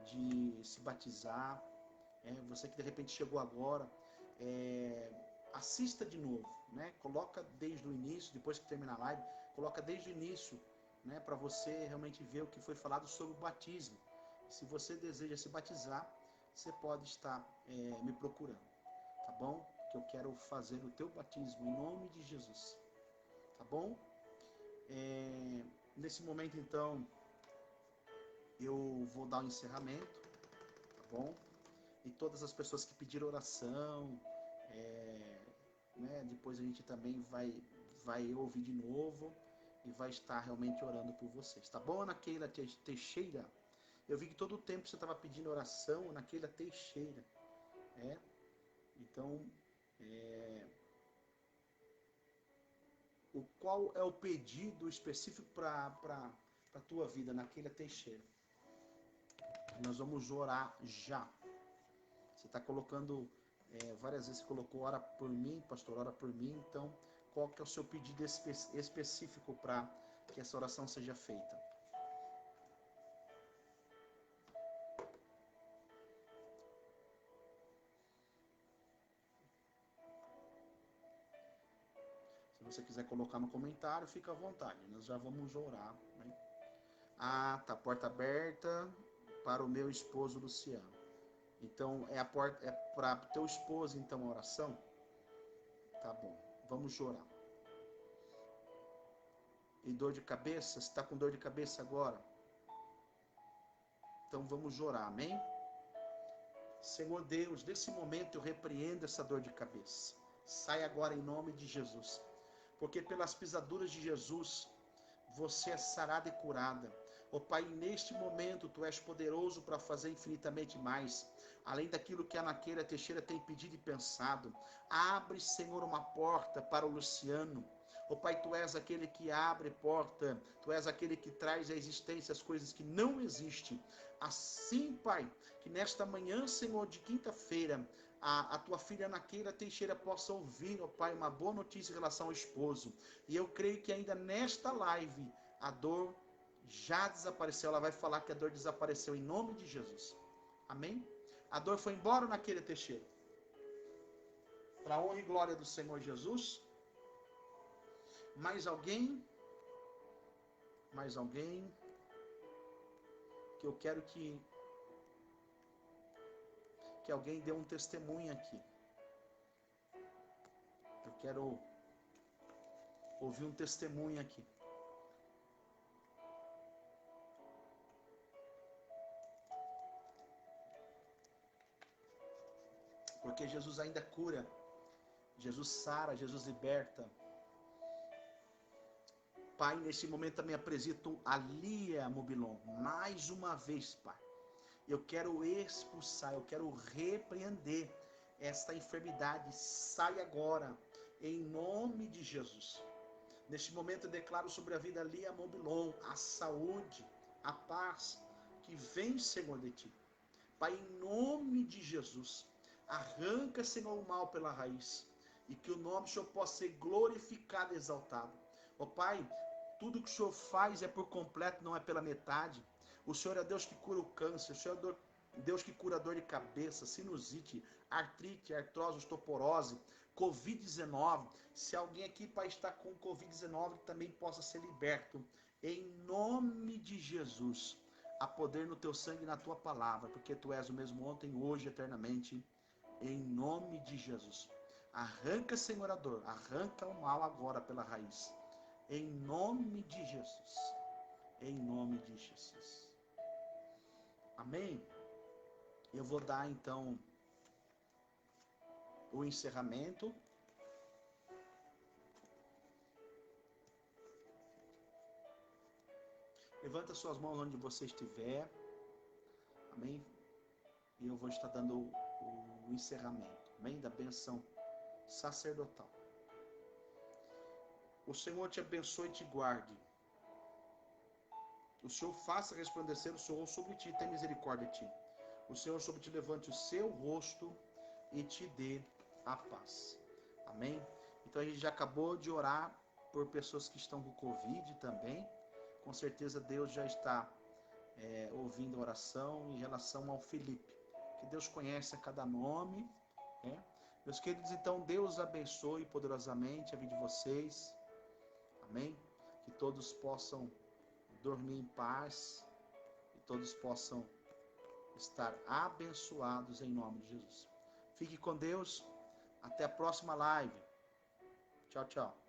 C: de se batizar, você que de repente chegou agora, assista de novo, né? Coloca desde o início, depois que terminar a live, coloca desde o início, né? Para você realmente ver o que foi falado sobre o batismo. Se você deseja se batizar, você pode estar me procurando, tá bom? Que eu quero fazer o teu batismo em nome de Jesus, tá bom? Nesse momento, então, eu vou dar o encerramento, tá bom? E todas as pessoas que pediram oração, né, depois a gente também vai ouvir de novo e vai estar realmente orando por vocês, tá bom, Ana Keila Teixeira? Eu vi que todo o tempo você estava pedindo oração, Ana Keila Teixeira, então, qual é o pedido específico para a tua vida, Ana Keila Teixeira? Nós vamos orar já. Você está colocando, várias vezes você colocou ora por mim, pastor, ora por mim. Então, qual que é o seu pedido específico para que essa oração seja feita? Se você quiser colocar no comentário, fica à vontade. Nós já vamos orar, né? Ah, tá, porta aberta para o meu esposo Luciano. Então, é para teu esposo, então, a oração? Tá bom, vamos orar. E dor de cabeça? Você está com dor de cabeça agora? Então, vamos orar, amém? Senhor Deus, nesse momento eu repreendo essa dor de cabeça. Sai agora em nome de Jesus. Porque pelas pisaduras de Jesus, você é sarada e curada. Ó Pai, neste momento Tu és poderoso para fazer infinitamente mais, além daquilo que a Naqueira Teixeira tem pedido e pensado. Abre, Senhor, uma porta para o Luciano. Ó Pai, Tu és aquele que abre porta, Tu és aquele que traz à existência as coisas que não existem. Assim, Pai, que nesta manhã, Senhor, de quinta-feira, a Tua filha Naqueira Teixeira possa ouvir, ó Pai, uma boa notícia em relação ao esposo. E eu creio que ainda nesta live, a dor já desapareceu. Ela vai falar que a dor desapareceu em nome de Jesus. Amém? A dor foi embora Naqueira Teixeira. Para a honra e glória do Senhor Jesus. Mais alguém? Mais alguém? Que eu quero que alguém dê um testemunho aqui. Eu quero ouvir um testemunho aqui. Porque Jesus ainda cura. Jesus sara, Jesus liberta. Pai, nesse momento também apresento a Lia Mobilon. Mais uma vez, Pai. Eu quero expulsar, eu quero repreender esta enfermidade. Sai agora, em nome de Jesus. Neste momento eu declaro sobre a vida Lia Mobilon a saúde, a paz que vem, Senhor, de Ti. Pai, em nome de Jesus, arranca, Senhor, o mal pela raiz. E que o nome do Senhor possa ser glorificado e exaltado. Ó Pai, tudo que o Senhor faz é por completo, não é pela metade. O Senhor é Deus que cura o câncer, o Senhor é Deus que cura dor de cabeça, sinusite, artrite, artrose, osteoporose, Covid-19. Se alguém aqui, Pai, está com Covid-19, que também possa ser liberto. Em nome de Jesus. Há poder no teu sangue e na tua palavra, porque tu és o mesmo ontem, hoje, eternamente. Em nome de Jesus. Arranca, Senhor, a dor. Arranca o mal agora pela raiz. Em nome de Jesus. Em nome de Jesus. Amém? Eu vou dar, então, o encerramento. Levanta suas mãos onde você estiver. Amém? E eu vou estar dando o encerramento. Amém? Da bênção sacerdotal. O Senhor te abençoe e te guarde. O Senhor faça resplandecer o Senhor sobre ti e tenha misericórdia de ti. O Senhor sobre ti levante o seu rosto e te dê a paz. Amém? Então a gente já acabou de orar por pessoas que estão com Covid também. Com certeza Deus já está ouvindo a oração em relação ao Felipe. Que Deus conhece a cada nome. Meus queridos, então Deus abençoe poderosamente a vida de vocês. Amém? Que todos possam dormir em paz e todos possam estar abençoados em nome de Jesus. Fique com Deus. Até a próxima live. Tchau, tchau.